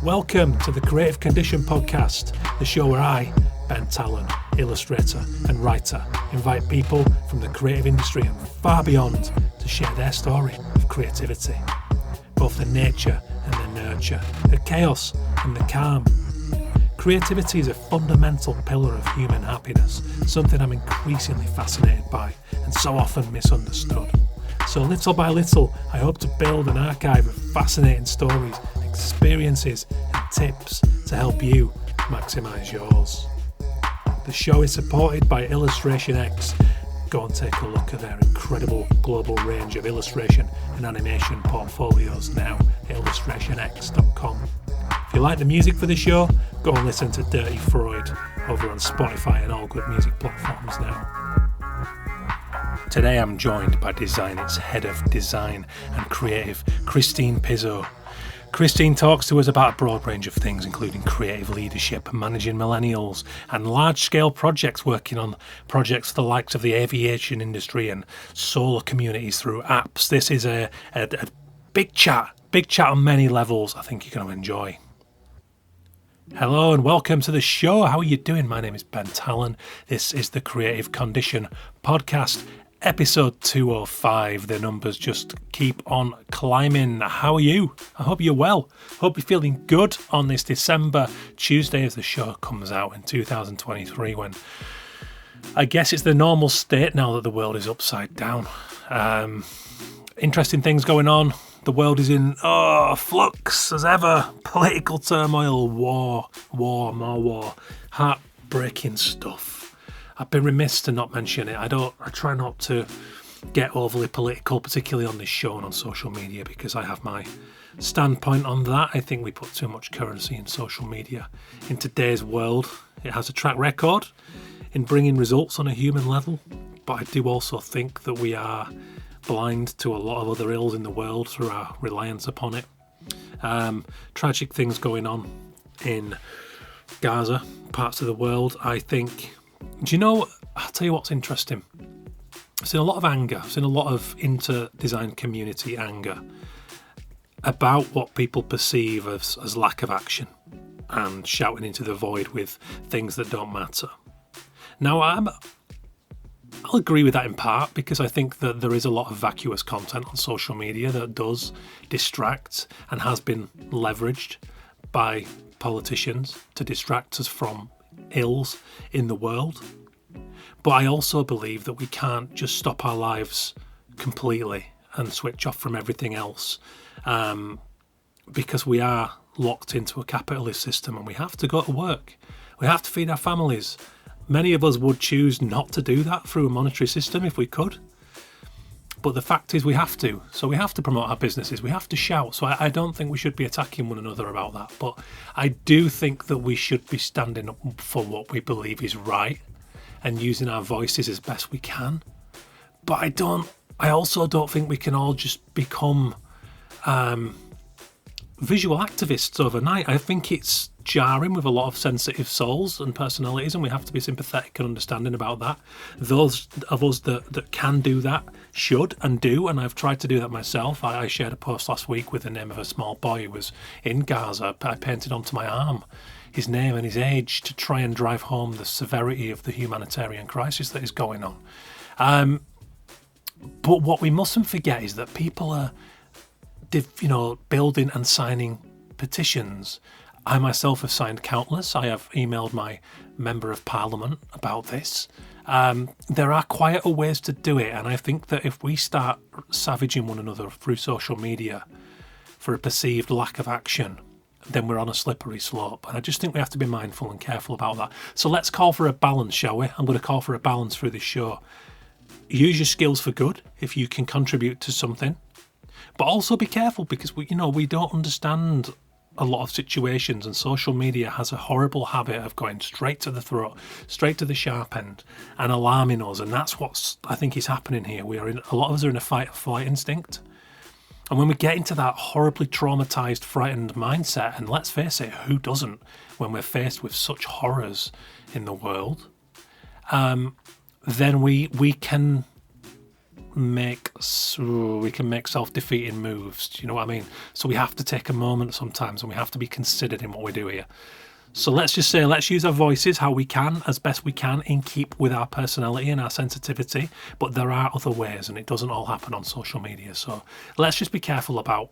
Welcome to the Creative Condition Podcast, the show where I, Ben Talon, illustrator and writer, invite people from the creative industry and far beyond to share their story of creativity. Both the nature and the nurture, the chaos and the calm. Creativity is a fundamental pillar of human happiness, something I'm increasingly fascinated by and so often misunderstood. So little by little, I hope to build an archive of fascinating stories, experiences and tips to help you maximise yours. The show is supported by Illustration X. Go and take a look at their incredible global range of illustration and animation portfolios now at illustrationx.com. If you like the music for the show, go and listen to Dirty Freud over on Spotify and all good music platforms now. Today I'm joined by Designit's Head of Design and Creative, Christine Pizzo. Christine talks to us about a broad range of things, including creative leadership, managing millennials, and large-scale projects, working on projects for the likes of the aviation industry and solar communities through apps. This is a big chat on many levels I think you're going to enjoy. Hello and welcome to the show. How are you doing? My name is Ben Talon. This is the Creative Condition Podcast, episode 205. The numbers just keep on climbing. How are you? I hope you're well. Hope you're feeling good on this December Tuesday as the show comes out in 2023, when I guess it's the normal state now that the world is upside down. Interesting things going on. The world is in flux as ever. Political turmoil, war, more war, heartbreaking stuff. I've been remiss to not mention it. I try not to get overly political, particularly on this show and on social media, because I have my standpoint on that. I think we put too much currency in social media in today's world. It has a track record in bringing results on a human level, but I do also think that we are blind to a lot of other ills in the world through our reliance upon it. Tragic things going on in Gaza, parts of the world. I think, do you know, I'll tell you what's interesting. I've seen a lot of anger. I've seen a lot of inter-design community anger about what people perceive as lack of action and shouting into the void with things that don't matter. Now, I'll agree with that in part, because I think that there is a lot of vacuous content on social media that does distract and has been leveraged by politicians to distract us from ills in the world. But I also believe that we can't just stop our lives completely and switch off from everything else, because we are locked into a capitalist system and we have to go to work. We have to feed our families. Many of us would choose not to do that through a monetary system if we could. But the fact is we have to. So we have to promote our businesses. We have to shout. So I don't think we should be attacking one another about that. But I do think that we should be standing up for what we believe is right and using our voices as best we can. But I also don't think we can all just become visual activists overnight. I think it's jarring with a lot of sensitive souls and personalities, and we have to be sympathetic and understanding about that. Those of us that can do that should and do, and I've tried to do that myself. I shared a post last week with the name of a small boy who was in Gaza. I painted onto my arm his name and his age to try and drive home the severity of the humanitarian crisis that is going on. But what we mustn't forget is that people are building and signing petitions. I myself have signed countless. I have emailed my Member of Parliament about this. There are quieter ways to do it, and I think that if we start savaging one another through social media for a perceived lack of action, then we're on a slippery slope. And I just think we have to be mindful and careful about that. So let's call for a balance, shall we? I'm going to call for a balance through this show. Use your skills for good if you can contribute to something. But also be careful, because we don't understand a lot of situations, and social media has a horrible habit of going straight to the throat, straight to the sharp end, and alarming us. And that's what I think is happening here. A lot of us are in a fight or flight instinct. And when we get into that horribly traumatized, frightened mindset, and let's face it, who doesn't when we're faced with such horrors in the world, then we can make self-defeating moves. Do you know what I mean? So we have to take a moment sometimes, and we have to be considered in what we do here. So let's just say, let's use our voices how we can, as best we can, in keep with our personality and our sensitivity. But there are other ways, and it doesn't all happen on social media. So let's just be careful about,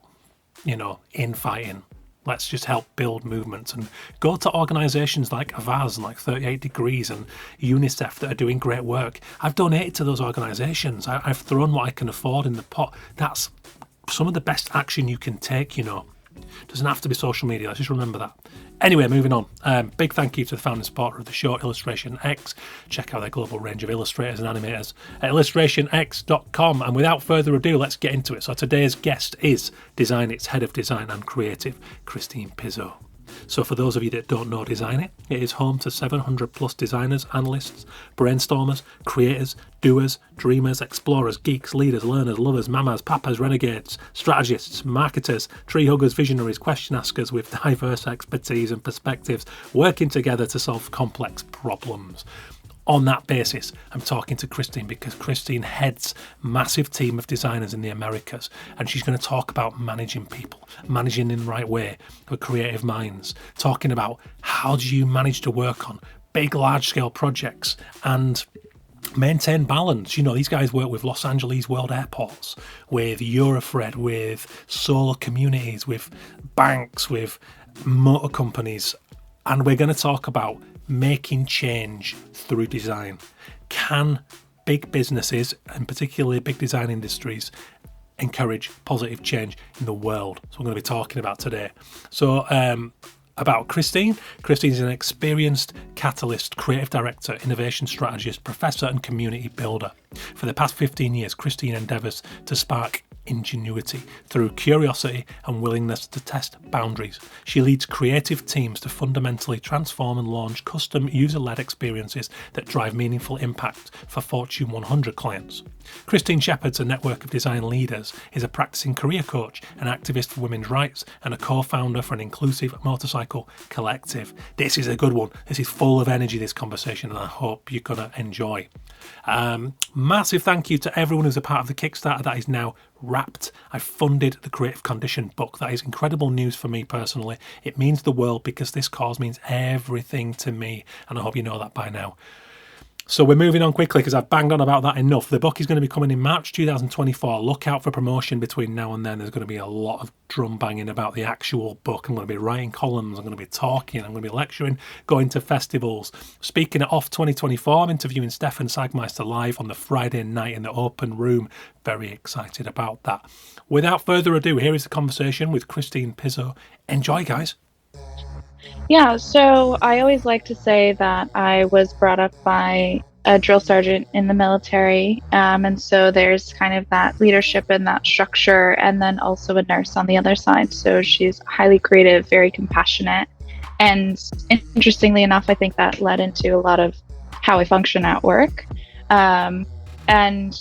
infighting. Let's just help build movements and go to organisations like Avaz and like 38 Degrees and UNICEF that are doing great work. I've donated to those organisations. I've thrown what I can afford in the pot. That's some of the best action you can take, Doesn't have to be social media. Let's just remember that. Anyway, moving on. Big thank you to the founding supporter of the show, Illustration X. Check out their global range of illustrators and animators at illustrationx.com. And without further ado, let's get into it. So today's guest is Designit's head of design and creative, Christine Pizzo. So for those of you that don't know Designit, it is home to 700 plus designers, analysts, brainstormers, creators, doers, dreamers, explorers, geeks, leaders, learners, lovers, mamas, papas, renegades, strategists, marketers, tree huggers, visionaries, question askers with diverse expertise and perspectives, working together to solve complex problems. On that basis, I'm talking to Christine because Christine heads a massive team of designers in the Americas, and she's going to talk about managing people, managing in the right way for creative minds, talking about how do you manage to work on big, large-scale projects and maintain balance. These guys work with Los Angeles World Airports, with Eurofred, with solar communities, with banks, with motor companies, and we're going to talk about making change through design. Can big businesses, and particularly big design industries, encourage positive change in the world? So we're going to be talking about today. So about Christine. Christine is an experienced catalyst, creative director, innovation strategist, professor and community builder. For the past 15 years, Christine endeavours to spark ingenuity through curiosity and willingness to test boundaries. She leads creative teams to fundamentally transform and launch custom user-led experiences that drive meaningful impact for Fortune 100 clients. Christine shepherds a network of design leaders, is a practicing career coach, an activist for women's rights, and a co-founder for an inclusive motorcycle collective. This is a good one. This is full of energy, this conversation, and I hope you're going to enjoy. Massive thank you to everyone who's a part of the Kickstarter that is now wrapped. I funded the Creative Condition book. That is incredible news for me personally. It means the world because this cause means everything to me, and I hope you know that by now. So we're moving on quickly because I've banged on about that enough. The book is going to be coming in March 2024. Look out for promotion between now and then. There's going to be a lot of drum banging about the actual book. I'm going to be writing columns. I'm going to be talking. I'm going to be lecturing, going to festivals. Speaking at Off 2024, I'm interviewing Stefan Sagmeister live on the Friday night in the open room. Very excited about that. Without further ado, here is the conversation with Christine Pizzo. Enjoy, guys. Yeah, so I always like to say that I was brought up by a drill sergeant in the military, and so there's kind of that leadership and that structure, and then also a nurse on the other side. So she's highly creative, very compassionate, and interestingly enough, I think that led into a lot of how I function at work. And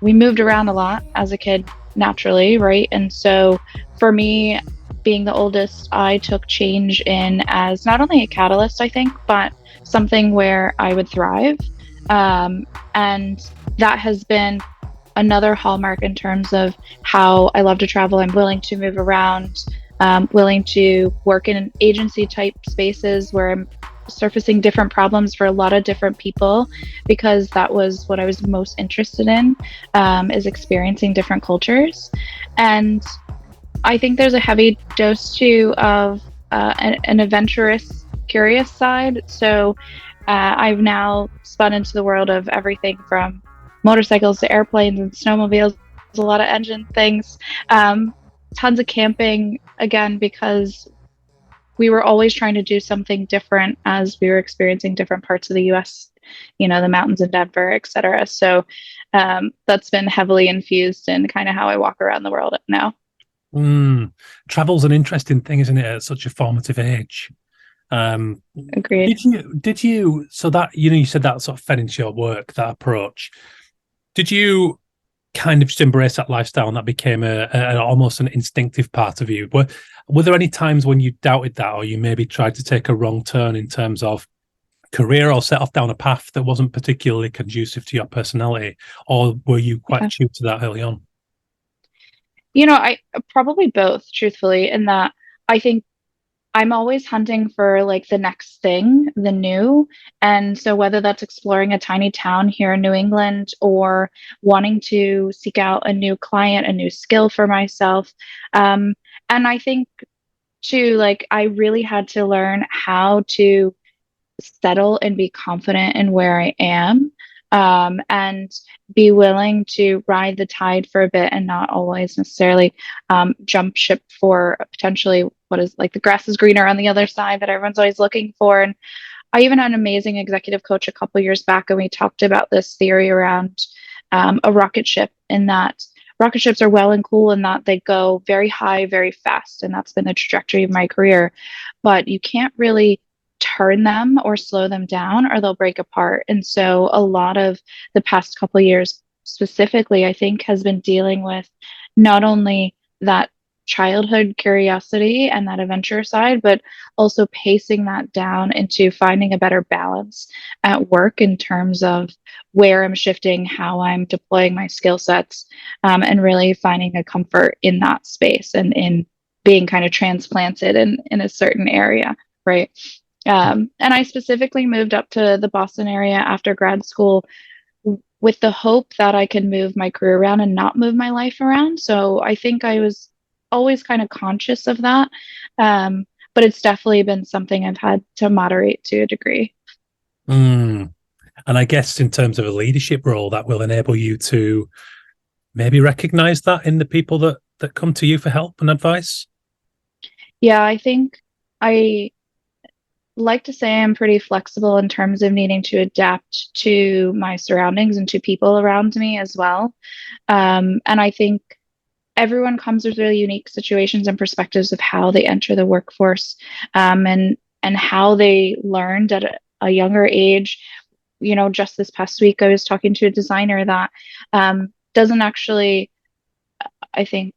we moved around a lot as a kid, naturally, right? And so for me, being the oldest, I took change in as not only a catalyst, I think, but something where I would thrive. And that has been another hallmark in terms of how I love to travel. I'm willing to move around, willing to work in agency type spaces where I'm surfacing different problems for a lot of different people, because that was what I was most interested in, is experiencing different cultures. And I think there's a heavy dose too of an adventurous, curious side. So I've now spun into the world of everything from motorcycles to airplanes and snowmobiles, a lot of engine things, tons of camping, again, because we were always trying to do something different as we were experiencing different parts of the US, the mountains in Denver, et cetera. So that's been heavily infused in kind of how I walk around the world now. Travel's an interesting thing, isn't it, at such a formative age? Agreed. Did you so that you said that sort of fed into your work, that approach? Did you kind of just embrace that lifestyle and that became a almost an instinctive part of you? Were there any times when you doubted that, or you maybe tried to take a wrong turn in terms of career or set off down a path that wasn't particularly conducive to your personality, or were you quite Yeah. attuned to that early on? I probably both, truthfully, in that I think I'm always hunting for like the next thing, the new. And so whether that's exploring a tiny town here in New England or wanting to seek out a new client, a new skill for myself. Um, and I think too, like I really had to learn how to settle and be confident in where I am, and be willing to ride the tide for a bit and not always necessarily jump ship for potentially what is like the grass is greener on the other side that everyone's always looking for. And I even had an amazing executive coach a couple years back, and we talked about this theory around a rocket ship, in that rocket ships are well and cool in that they go very high, very fast. And that's been the trajectory of my career. But you can't really turn them or slow them down or they'll break apart. And so a lot of the past couple of years specifically, I think, has been dealing with not only that childhood curiosity and that adventure side, but also pacing that down into finding a better balance at work in terms of where I'm shifting, how I'm deploying my skill sets, and really finding a comfort in that space and in being kind of transplanted in a certain area, right? And I specifically moved up to the Boston area after grad school with the hope that I could move my career around and not move my life around. So I think I was always kind of conscious of that. But it's definitely been something I've had to moderate to a degree. Mm. And I guess in terms of a leadership role, that will enable you to maybe recognize that in the people that come to you for help and advice. Yeah, I think I like to say I'm pretty flexible in terms of needing to adapt to my surroundings and to people around me as well. And I think everyone comes with really unique situations and perspectives of how they enter the workforce, and how they learned at a younger age. Just this past week, I was talking to a designer that doesn't actually, I think,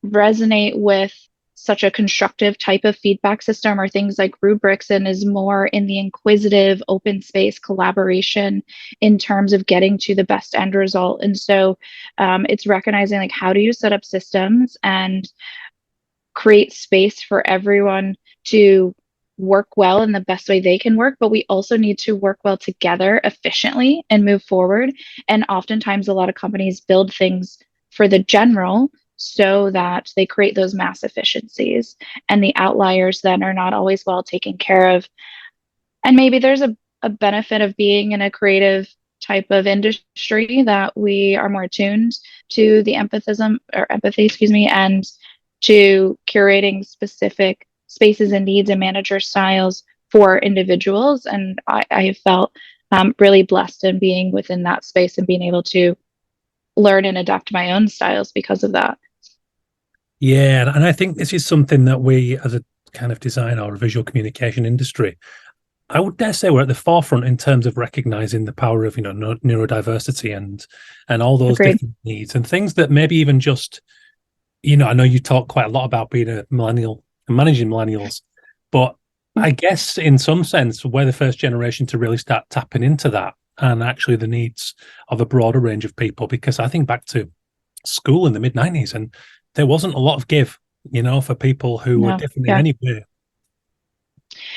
resonate with such a constructive type of feedback system or things like rubrics, and is more in the inquisitive open space collaboration in terms of getting to the best end result. And so it's recognizing like how do you set up systems and create space for everyone to work well in the best way they can work, but we also need to work well together efficiently and move forward. And oftentimes, a lot of companies build things for the general so that they create those mass efficiencies, and the outliers then are not always well taken care of. And maybe there's a benefit of being in a creative type of industry that we are more attuned to the empathy, excuse me, and to curating specific spaces and needs and manager styles for individuals. And I have felt really blessed in being within that space and being able to learn and adapt my own styles because of that. Yeah, and I think this is something that we, as a kind of design or a visual communication industry, I would dare say we're at the forefront in terms of recognizing the power of neurodiversity and all those Agreed. different needs and things that maybe even just I know you talk quite a lot about being a millennial and managing millennials, but I guess in some sense we're the first generation to really start tapping into that and actually the needs of a broader range of people. Because I think back to school in the mid-90s and there wasn't a lot of give, for people who were No. different in Yeah. any way.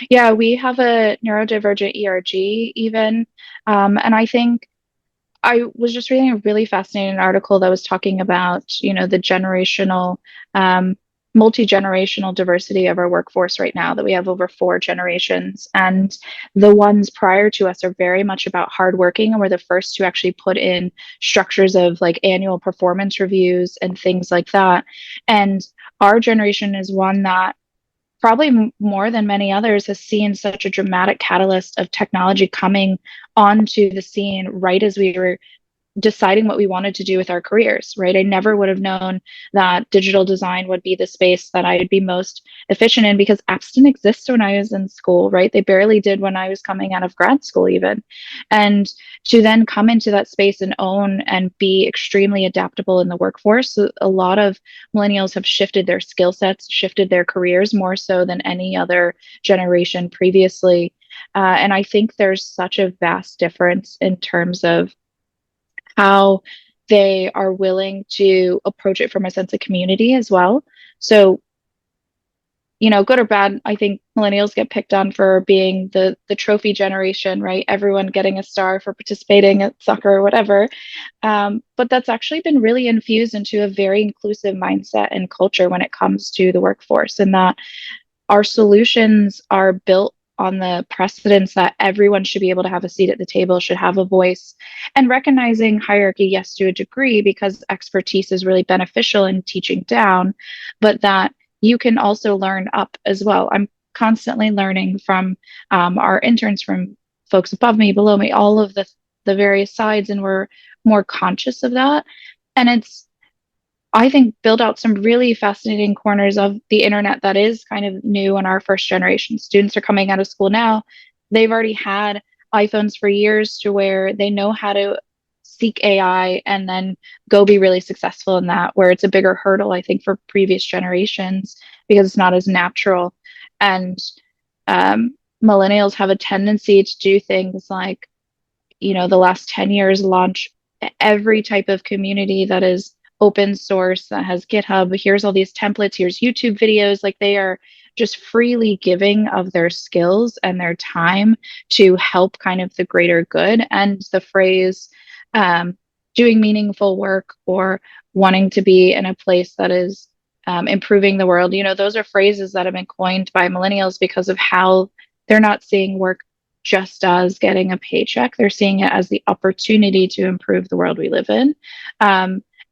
Yeah, we have a neurodivergent ERG even. And I think I was just reading a really fascinating article that was talking about, the generational, multi-generational diversity of our workforce right now, that we have over 4 generations. And the ones prior to us are very much about hardworking, and we're the first to actually put in structures of like annual performance reviews and things like that. And our generation is one that probably more than many others has seen such a dramatic catalyst of technology coming onto the scene right as we were deciding what we wanted to do with our careers, right? I never would have known that digital design would be the space that I would be most efficient in, because apps didn't exist when I was in school, right? They barely did when I was coming out of grad school, even. And to then come into that space and own and be extremely adaptable in the workforce, a lot of millennials have shifted their skill sets, shifted their careers more so than any other generation previously. And I think there's such a vast difference in terms of how they are willing to approach it from a sense of community as well. So, good or bad, I think millennials get picked on for being the trophy generation, right? Everyone getting a star for participating at soccer or whatever. But that's actually been really infused into a very inclusive mindset and culture when it comes to the workforce, and that our solutions are built on the precedence that everyone should be able to have a seat at the table, should have a voice, and recognizing hierarchy, yes, to a degree, because expertise is really beneficial in teaching down, but that you can also learn up as well. I'm constantly learning from our interns, from folks above me, below me, all of the various sides, and we're more conscious of that. And it's, I think, build out some really fascinating corners of the internet that is kind of new in our first generation. Students are coming out of school now. They've already had iPhones for years to where they know how to seek AI and then go be really successful in that, where it's a bigger hurdle, I think, for previous generations because it's not as natural. And millennials have a tendency to do things like, the last 10 years launch every type of community that is open source, that has GitHub. Here's all these templates, here's YouTube videos. Like, they are just freely giving of their skills and their time to help kind of the greater good. And the phrase doing meaningful work or wanting to be in a place that is improving the world, those are phrases that have been coined by millennials because of how they're not seeing work just as getting a paycheck. They're seeing it as the opportunity to improve the world we live in.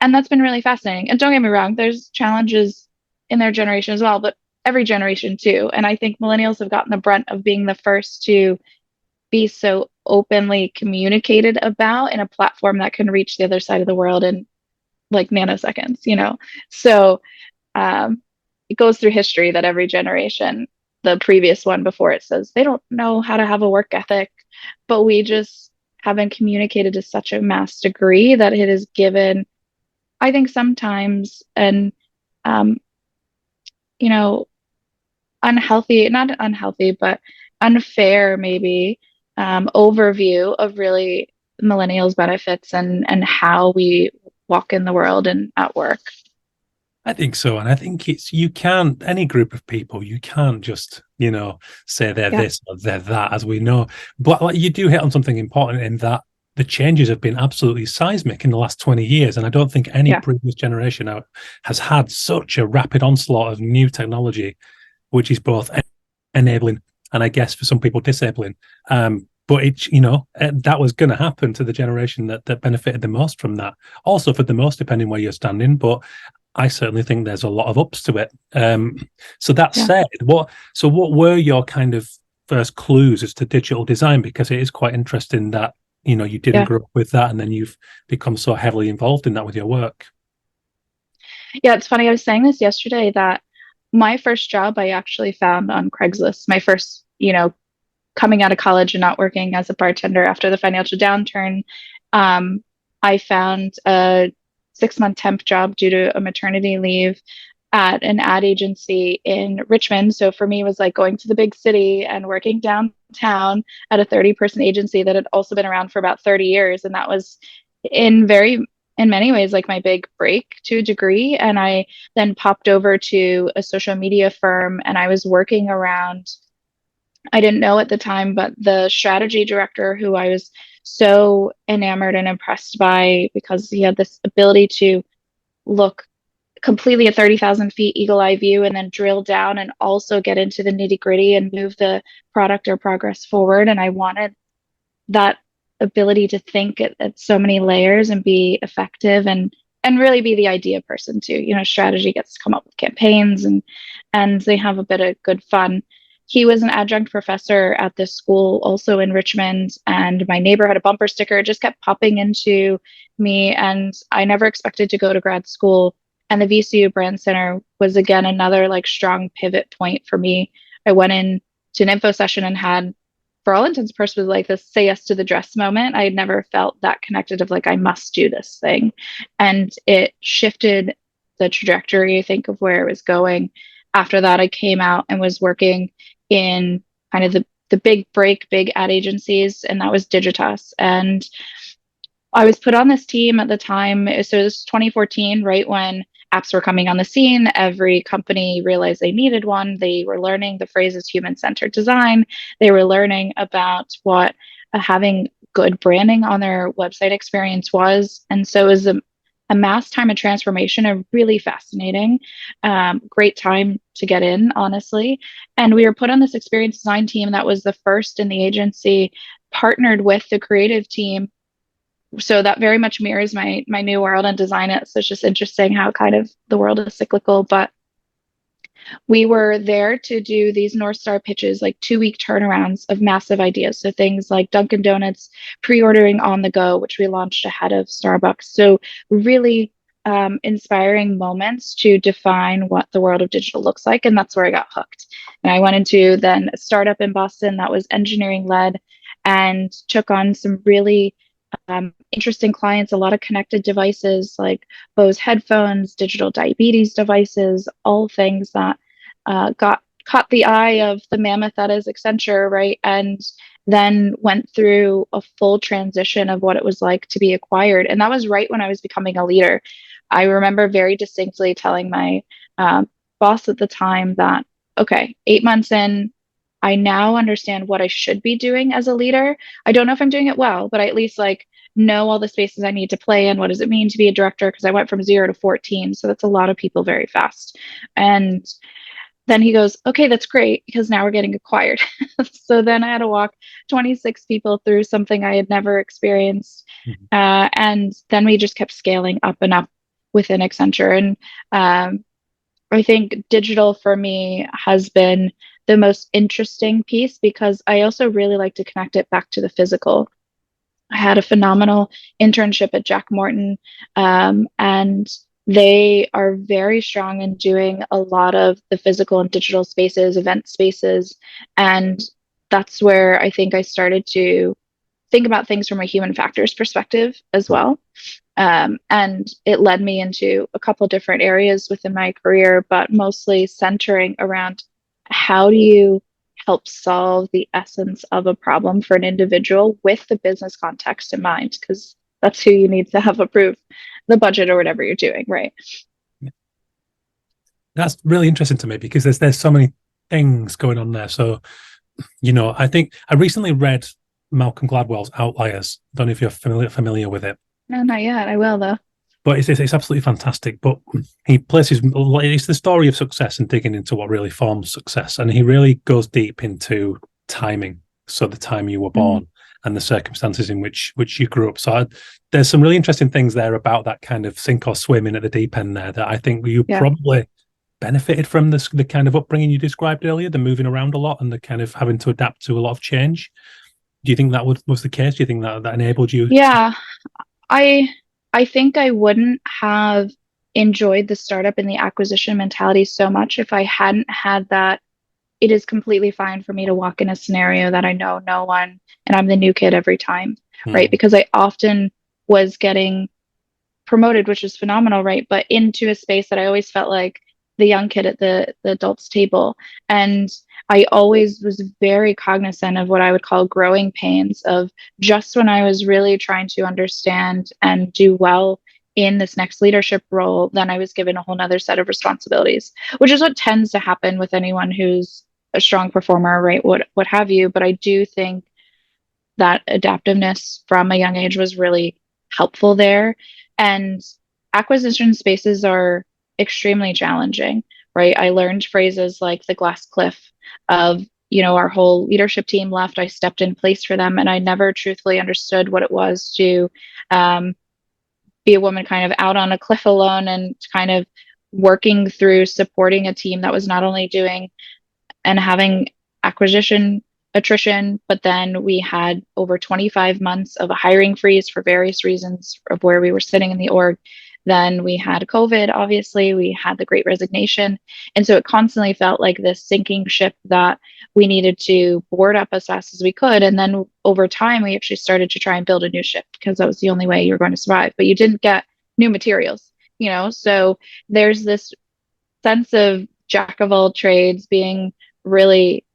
And that's been really fascinating. And don't get me wrong, there's challenges in their generation as well, but every generation too. And I think millennials have gotten the brunt of being the first to be so openly communicated about in a platform that can reach the other side of the world in like nanoseconds. So it goes through history that every generation, the previous one before it, says they don't know how to have a work ethic, but we just haven't communicated to such a mass degree that it has given, I think, sometimes an um, unhealthy, not unhealthy, but unfair maybe overview of really millennials benefits and how we walk in the world and at work. I think so. And I think you can't, any group of people, you can't just, say they're Yeah. this or they're that, as we know. But like, you do hit on something important in that the changes have been absolutely seismic in the last 20 years. And I don't think any Yeah. previous generation has had such a rapid onslaught of new technology, which is both enabling and I guess for some people disabling. But that was going to happen to the generation that benefited the most from that. Also, for the most, depending where you're standing. But I certainly think there's a lot of ups to it. So that Yeah. said, what were your kind of first clues as to digital design? Because it is quite interesting that you didn't Yeah. grow up with that, and then you've become so heavily involved in that with your work. Yeah, it's funny. I was saying this yesterday that my first job I actually found on Craigslist. My first, coming out of college and not working as a bartender after the financial downturn, I found a 6-month temp job due to a maternity leave at an ad agency in Richmond. So for me, it was like going to the big city and working downtown at a 30-person agency that had also been around for about 30 years. And that was in many ways, like my big break to a degree. And I then popped over to a social media firm and I was working around, I didn't know at the time, but the strategy director, who I was so enamored and impressed by because he had this ability to look completely at 30,000 feet eagle eye view and then drill down and also get into the nitty gritty and move the product or progress forward. And I wanted that ability to think at so many layers and be effective and really be the idea person too. Strategy gets to come up with campaigns and they have a bit of good fun. He was an adjunct professor at this school also in Richmond, and my neighbor had a bumper sticker. It just kept popping into me, and I never expected to go to grad school. And the VCU Brand Center was again another like strong pivot point for me. I went in to an info session and had, for all intents and purposes, like this say yes to the dress moment. I had never felt that connected of like, I must do this thing. And it shifted the trajectory, I think, of where it was going. After that, I came out and was working in kind of the big ad agencies, and that was Digitas. And I was put on this team at the time. So this was 2014, right when apps were coming on the scene. Every company realized they needed one. They were learning the phrases human-centered design. They were learning about what having good branding on their website experience was. And so it was a mass time of transformation, a really fascinating, great time to get in, honestly. And we were put on this experience design team that was the first in the agency, partnered with the creative team. So that very much mirrors my new world and Designit. So it's just interesting how kind of the world is cyclical. But we were there to do these North Star pitches, like 2 week turnarounds of massive ideas. So things like Dunkin' Donuts pre-ordering on the go, which we launched ahead of Starbucks. So really inspiring moments to define what the world of digital looks like. And that's where I got hooked. And I went into then a startup in Boston that was engineering led and took on some really interesting clients, a lot of connected devices like Bose headphones, digital diabetes devices, all things that got caught the eye of the mammoth that is Accenture, right? And then went through a full transition of what it was like to be acquired. And that was right when I was becoming a leader. I remember very distinctly telling my boss at the time that, okay, 8 months in, I now understand what I should be doing as a leader. I don't know if I'm doing it well, but I at least like know all the spaces I need to play in. What does it mean to be a director? Because I went from 0 to 14. So that's a lot of people very fast. And then he goes, okay, that's great because now we're getting acquired. So then I had to walk 26 people through something I had never experienced. And then we just kept scaling up and up within Accenture. And I think digital for me has been the most interesting piece because I also really like to connect it back to the physical. I had a phenomenal internship at Jack Morton, and they are very strong in doing a lot of the physical and digital spaces, event spaces. And that's where I think I started to think about things from a human factors perspective as well. And it led me into a couple different areas within my career, but mostly centering around how do you help solve the essence of a problem for an individual with the business context in mind, because that's who you need to have approve the budget or whatever you're doing, right? That's really interesting to me because there's so many things going on there. So, I think I recently read Malcolm Gladwell's Outliers. I don't know if you're familiar with it. No, not yet. I will though. But it's absolutely fantastic. But he places it's the story of success and digging into what really forms success, and he really goes deep into timing. So the time you were born and the circumstances in which you grew up. So there's some really interesting things there about that kind of sink or swim in at the deep end there that I think you probably benefited from the kind of upbringing you described earlier, the moving around a lot and the kind of having to adapt to a lot of change. Do you think that was the case? Do you think that enabled you? Yeah, I think I wouldn't have enjoyed the startup and the acquisition mentality so much if I hadn't had that. It is completely fine for me to walk in a scenario that I know no one and I'm the new kid every time, right? Because I often was getting promoted, which is phenomenal, right? But into a space that I always felt like the young kid at the adults table. And I always was very cognizant of what I would call growing pains of just when I was really trying to understand and do well in this next leadership role, then I was given a whole nother set of responsibilities, which is what tends to happen with anyone who's a strong performer, right? What have you. But I do think that adaptiveness from a young age was really helpful there. And acquisition spaces are extremely challenging, right? I learned phrases like the glass cliff of, our whole leadership team left. I stepped in place for them, and I never truthfully understood what it was to be a woman kind of out on a cliff alone and kind of working through supporting a team that was not only doing and having acquisition attrition, but then we had over 25 months of a hiring freeze for various reasons of where we were sitting in the org. Then we had COVID, obviously, we had the great resignation. And so it constantly felt like this sinking ship that we needed to board up as fast as we could. And then over time, we actually started to try and build a new ship because that was the only way you were going to survive. But you didn't get new materials, so there's this sense of jack of all trades being really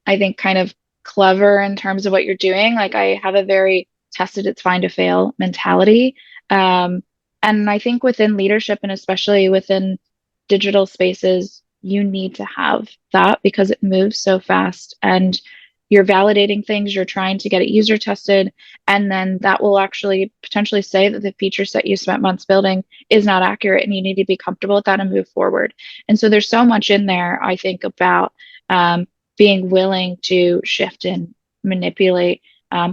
I think, kind of clever in terms of what you're doing. Like I have a very tested, it's fine to fail mentality. Um, and I think within leadership and especially within digital spaces, you need to have that because it moves so fast and you're validating things, you're trying to get it user tested, and then that will actually potentially say that the feature set you spent months building is not accurate and you need to be comfortable with that and move forward. And so there's so much in there, I think, about um, being willing to shift and manipulate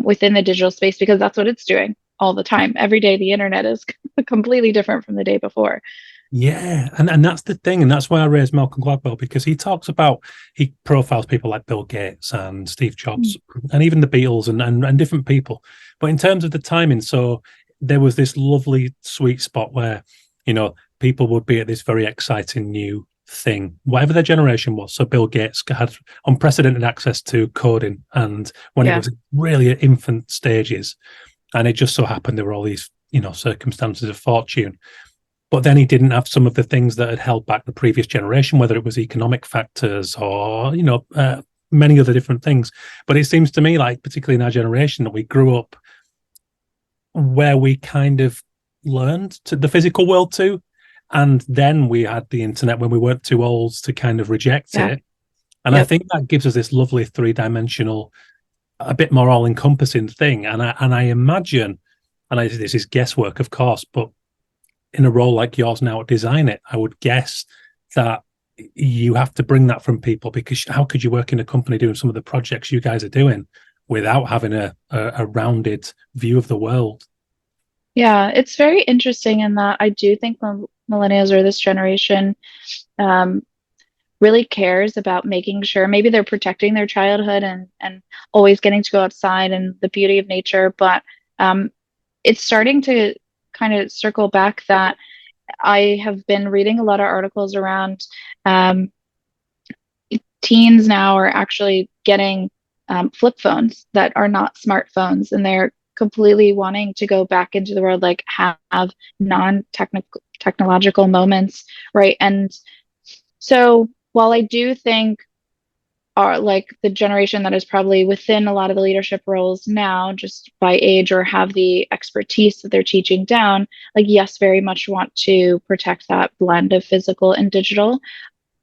within the digital space because that's what it's doing all the time. Every day, the internet is completely different from the day before. Yeah, and that's the thing, and that's why I raised Malcolm Gladwell, because he profiles people like Bill Gates and Steve Jobs, and even the Beatles and different people. But in terms of the timing, so there was this lovely sweet spot where, people would be at this very exciting new thing, whatever their generation was. So Bill Gates had unprecedented access to coding, and when it Yeah. was really at infant stages, and it just so happened there were all these, circumstances of fortune. But then he didn't have some of the things that had held back the previous generation, whether it was economic factors or, many other different things. But it seems to me like, particularly in our generation, that we grew up where we kind of learned to the physical world too. And then we had the internet when we weren't too old to kind of reject Yeah. it. And I think that gives us this lovely three-dimensional, a bit more all-encompassing thing. And I imagine, this is guesswork, of course, but in a role like yours now at Designit, I would guess that you have to bring that from people, because how could you work in a company doing some of the projects you guys are doing without having a rounded view of the world? Yeah, it's very interesting in that I do think millennials or this generation um, really cares about making sure maybe they're protecting their childhood and always getting to go outside and the beauty of nature, but um, it's starting to kind of circle back that I have been reading a lot of articles around um, teens now are actually getting flip phones that are not smartphones, and they're completely wanting to go back into the world, like have non-technical technological moments, right? And so while I do think are like the generation that is probably within a lot of the leadership roles now, just by age or have the expertise that they're teaching down, like, yes, very much want to protect that blend of physical and digital.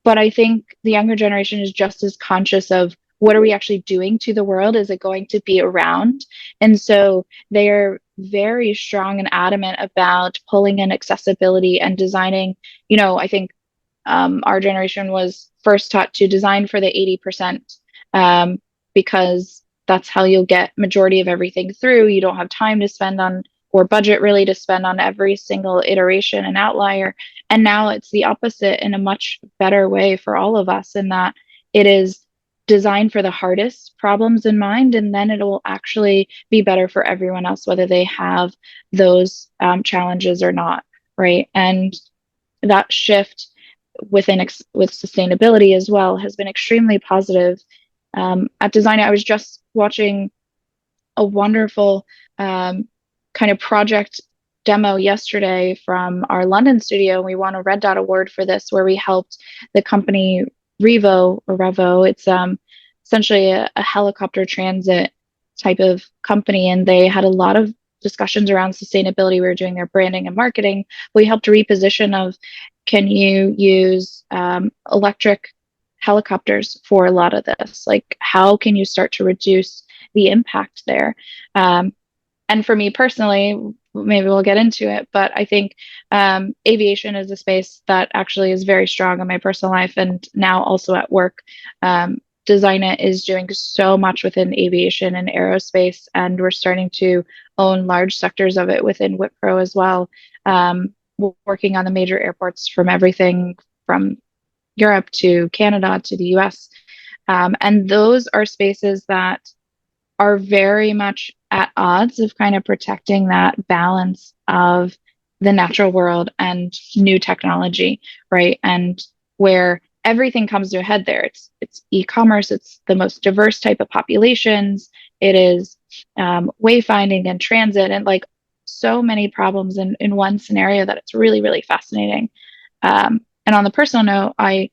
But I think the younger generation is just as conscious of what are we actually doing to the world? Is it going to be around? And so they are very strong and adamant about pulling in accessibility and designing. I think our generation was first taught to design for the 80% because that's how you'll get majority of everything through. You don't have time to spend on or budget really to spend on every single iteration and outlier. And now it's the opposite in a much better way for all of us, in that it is designed for the hardest problems in mind, and then it will actually be better for everyone else, whether they have those challenges or not, right? And that shift with sustainability as well has been extremely positive. At Designit, I was just watching a wonderful kind of project demo yesterday from our London studio. We won a Red Dot Award for this, where we helped the company Revo. It's essentially a helicopter transit type of company, and they had a lot of discussions around sustainability. We were doing their branding and marketing. We helped reposition of, can you use electric helicopters for a lot of this? Like, how can you start to reduce the impact there? And for me personally, maybe we'll get into it, but I think aviation is a space that actually is very strong in my personal life and now also at work. Designit is doing so much within aviation and aerospace, and we're starting to own large sectors of it within Wipro as well. Working on the major airports from everything from Europe to Canada to the US. And those are spaces that are very much at odds of kind of protecting that balance of the natural world and new technology, right? And where everything comes to a head there. It's e-commerce. It's the most diverse type of populations. It is wayfinding and transit, and like so many problems in one scenario that it's really, really fascinating. And on the personal note, I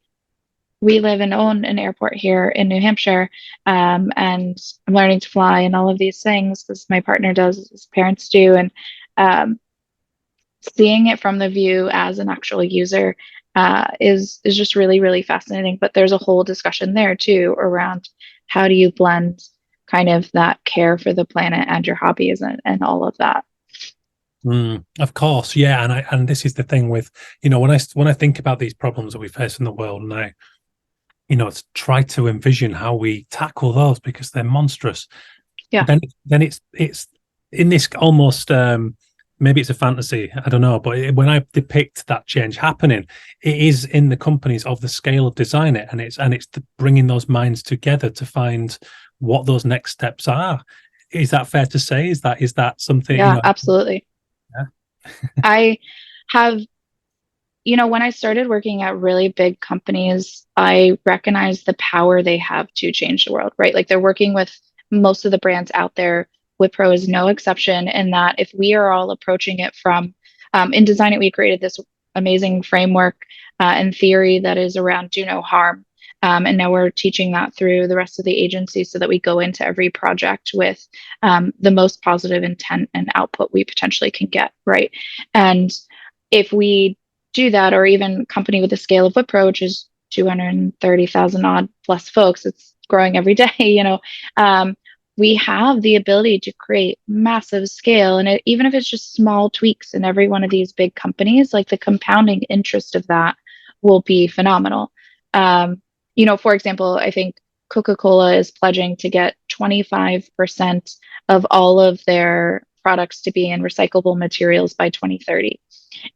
we live and own an airport here in New Hampshire, and I'm learning to fly and all of these things because my partner does, his parents do, and um, seeing it from the view as an actual user is just really, really fascinating. But there's a whole discussion there too around how do you blend kind of that care for the planet and your hobbies and all of that. Of course, yeah, and this is the thing with, when I think about these problems that we face in the world now, to try to envision how we tackle those because they're monstrous. Yeah, Then it's in this almost, maybe it's a fantasy, I don't know, but when I depict that change happening, it is in the companies of the scale of Designit, and it's bringing those minds together to find what those next steps are. Is that fair to say? Is that something, yeah, absolutely. Yeah. I have, when I started working at really big companies, I recognized the power they have to change the world, right? Like they're working with most of the brands out there. Wipro is no exception in that if we are all approaching it from, in Designit, we created this amazing framework and theory that is around do no harm. And now we're teaching that through the rest of the agency so that we go into every project with the most positive intent and output we potentially can get, right? And if we do that, or even company with the scale of Wipro, which is 230,000 odd plus folks, it's growing every day, we have the ability to create massive scale. And even if it's just small tweaks in every one of these big companies, like the compounding interest of that will be phenomenal. For example, I think Coca-Cola is pledging to get 25% of all of their products to be in recyclable materials by 2030.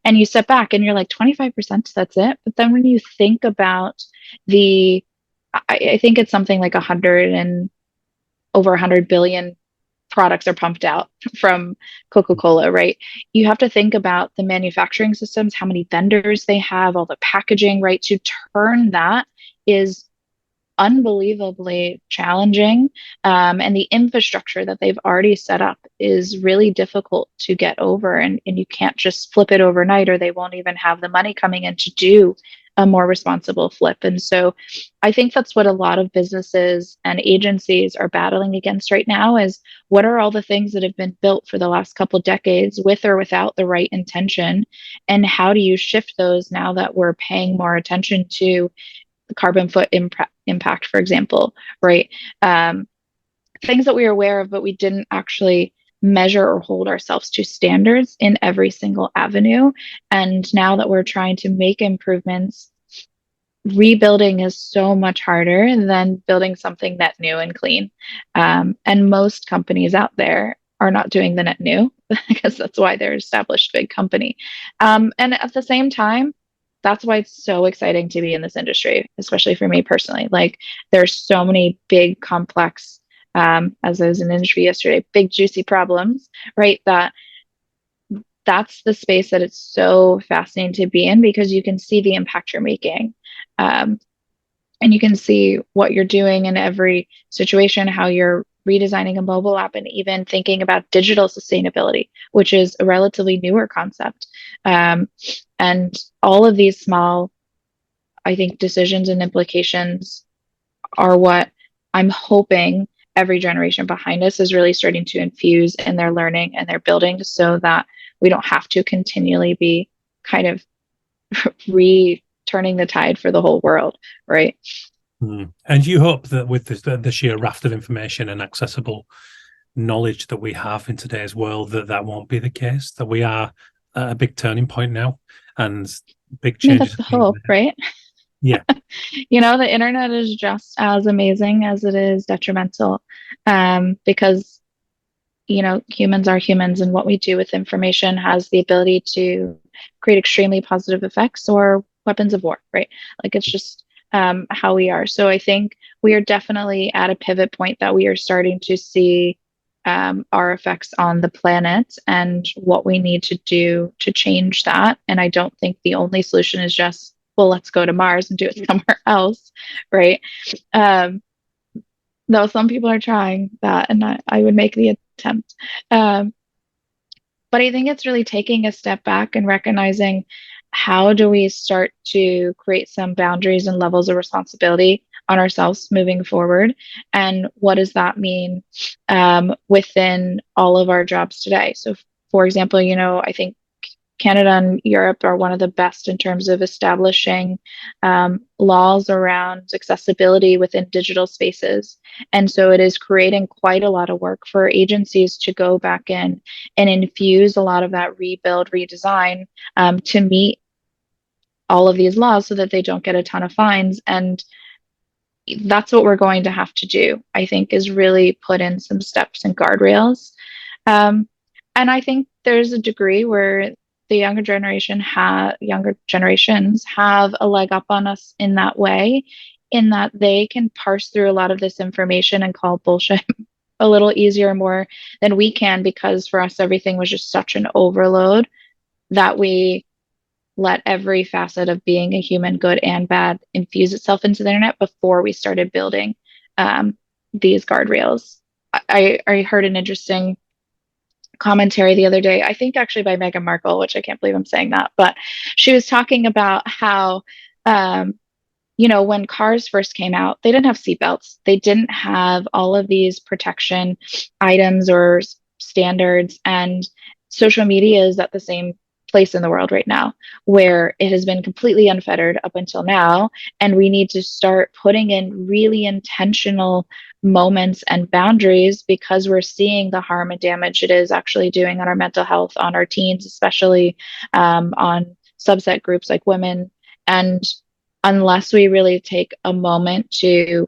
And you step back and you're like 25%, that's it. But then when you think about I think it's something like 100 and over 100 billion products are pumped out from Coca-Cola, right? You have to think about the manufacturing systems, how many vendors they have, all the packaging, right? To turn that is unbelievably challenging. And the infrastructure that they've already set up is really difficult to get over. And you can't just flip it overnight, or they won't even have the money coming in to do a more responsible flip. And so I think that's what a lot of businesses and agencies are battling against right now is what are all the things that have been built for the last couple decades with or without the right intention? And how do you shift those now that we're paying more attention to the carbon impact, for example, right? Things that we are aware of, but we didn't actually measure or hold ourselves to standards in every single avenue. And now that we're trying to make improvements, rebuilding is so much harder than building something net new and clean. And most companies out there are not doing the net new because that's why they're established big company. And at the same time, that's why it's so exciting to be in this industry, especially for me personally. Like there's so many big, complex, as I was in industry yesterday, big juicy problems, right? That's the space that it's so fascinating to be in because you can see the impact you're making. Um, and you can see what you're doing in every situation, how you're redesigning a mobile app, and even thinking about digital sustainability, which is a relatively newer concept. And all of these small, I think, decisions and implications are what I'm hoping every generation behind us is really starting to infuse in their learning and their building so that we don't have to continually be kind of returning the tide for the whole world, right? And you hope that with the sheer raft of information and accessible knowledge that we have in today's world, that won't be the case, that we are at a big turning point now and big I mean, changes that's are the being hope, made. right? Yeah. The internet is just as amazing as it is detrimental, because humans are humans, and what we do with information has the ability to create extremely positive effects or weapons of war, right? Like it's just how we are. So I think we are definitely at a pivot point that we are starting to see our effects on the planet and what we need to do to change that. And I don't think the only solution is just, well, let's go to Mars and do it somewhere else, right? Um, though some people are trying that, and I would make the attempt. Um, but I think it's really taking a step back and recognizing how do we start to create some boundaries and levels of responsibility on ourselves moving forward? And what does that mean within all of our jobs today? So, for example, I think Canada and Europe are one of the best in terms of establishing laws around accessibility within digital spaces. And so it is creating quite a lot of work for agencies to go back in and infuse a lot of that rebuild, redesign to meet all of these laws so that they don't get a ton of fines. And that's what we're going to have to do, I think, is really put in some steps and guardrails. Um, and I think there's a degree where the younger generations have a leg up on us in that way, in that they can parse through a lot of this information and call bullshit a little easier more than we can, because for us everything was just such an overload that we let every facet of being a human, good and bad, infuse itself into the internet before we started building these guardrails. I heard an interesting commentary the other day, I think actually by Meghan Markle, which I can't believe I'm saying that, but she was talking about how, when cars first came out, they didn't have seatbelts. They didn't have all of these protection items or standards. And social media is at the same place in the world right now, where it has been completely unfettered up until now. And we need to start putting in really intentional moments and boundaries, because we're seeing the harm and damage it is actually doing on our mental health, on our teens, especially on subset groups like women. And unless we really take a moment to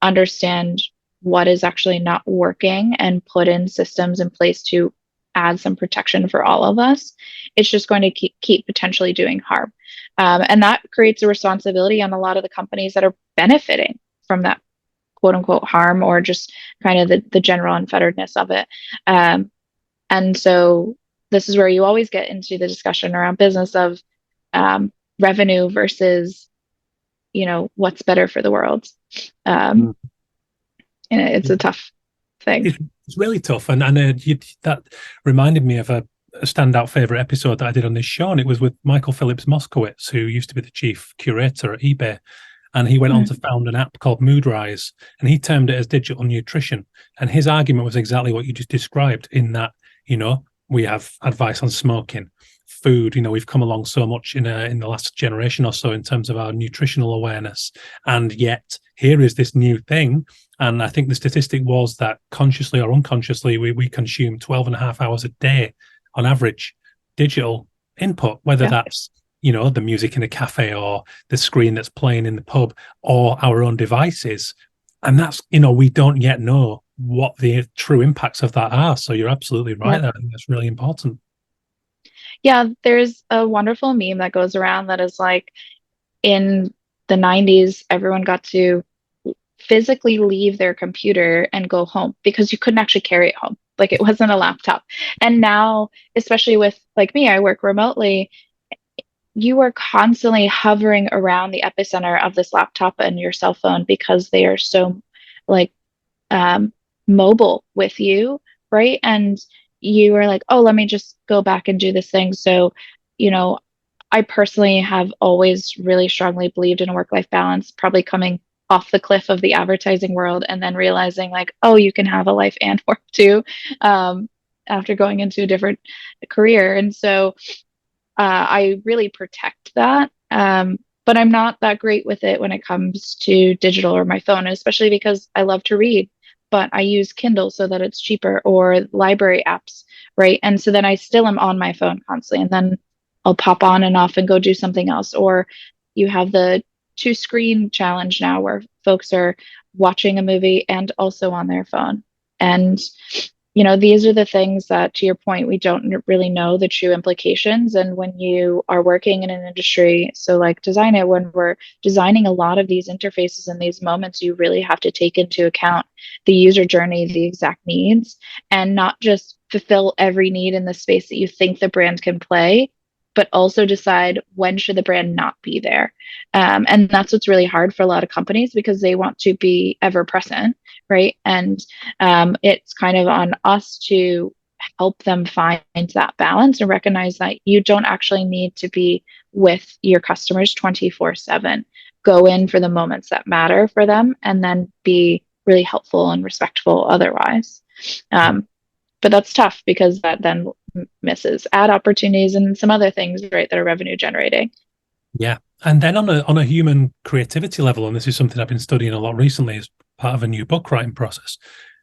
understand what is actually not working and put in systems in place to add some protection for all of us, it's just going to keep potentially doing harm. And that creates a responsibility on a lot of the companies that are benefiting from that quote unquote harm, or just kind of the general unfetteredness of it. And so this is where you always get into the discussion around business of revenue versus, what's better for the world. And it's a tough thing. It's really tough. And that reminded me of a standout favorite episode that I did on this show. And it was with Michael Phillips Moskowitz, who used to be the chief curator at eBay. And he went on to found an app called Moodrise, and he termed it as digital nutrition. And his argument was exactly what you just described, in that, we have advice on smoking, food. We've come along so much in the last generation or so in terms of our nutritional awareness. And yet here is this new thing. And I think the statistic was that consciously or unconsciously, we consume 12 and a half hours a day on average digital input, whether that's, the music in a cafe or the screen that's playing in the pub or our own devices. And that's, we don't yet know what the true impacts of that are. So you're absolutely right. I think that's really important. Yeah, there's a wonderful meme that goes around that is like, in the 90s, everyone got to physically leave their computer and go home because you couldn't actually carry it home. Like, it wasn't a laptop. And now, especially with like me, I work remotely. You are constantly hovering around the epicenter of this laptop and your cell phone, because they are so like mobile with you, right? And you are like, oh, let me just go back and do this thing. So, I personally have always really strongly believed in a work-life balance, probably coming off the cliff of the advertising world and then realizing like, oh, you can have a life and work too, after going into a different career. And so I really protect that. But I'm not that great with it when it comes to digital or my phone, especially because I love to read, but I use Kindle so that it's cheaper, or library apps, right? And so then I still am on my phone constantly, and then I'll pop on and off and go do something else. Or you have the 2 screen challenge now, where folks are watching a movie and also on their phone. And these are the things that, to your point, we don't really know the true implications. And when you are working in an industry, so like Designit, when we're designing a lot of these interfaces and these moments, you really have to take into account the user journey, the exact needs, and not just fulfill every need in the space that you think the brand can play, but also decide when should the brand not be there. And that's what's really hard for a lot of companies, because they want to be ever present, right? And it's kind of on us to help them find that balance and recognize that you don't actually need to be with your customers 24/7. Go in for the moments that matter for them and then be really helpful and respectful otherwise. But that's tough because that then misses ad opportunities and some other things, right, that are revenue generating. Yeah. And then on a human creativity level, and this is something I've been studying a lot recently as part of a new book writing process,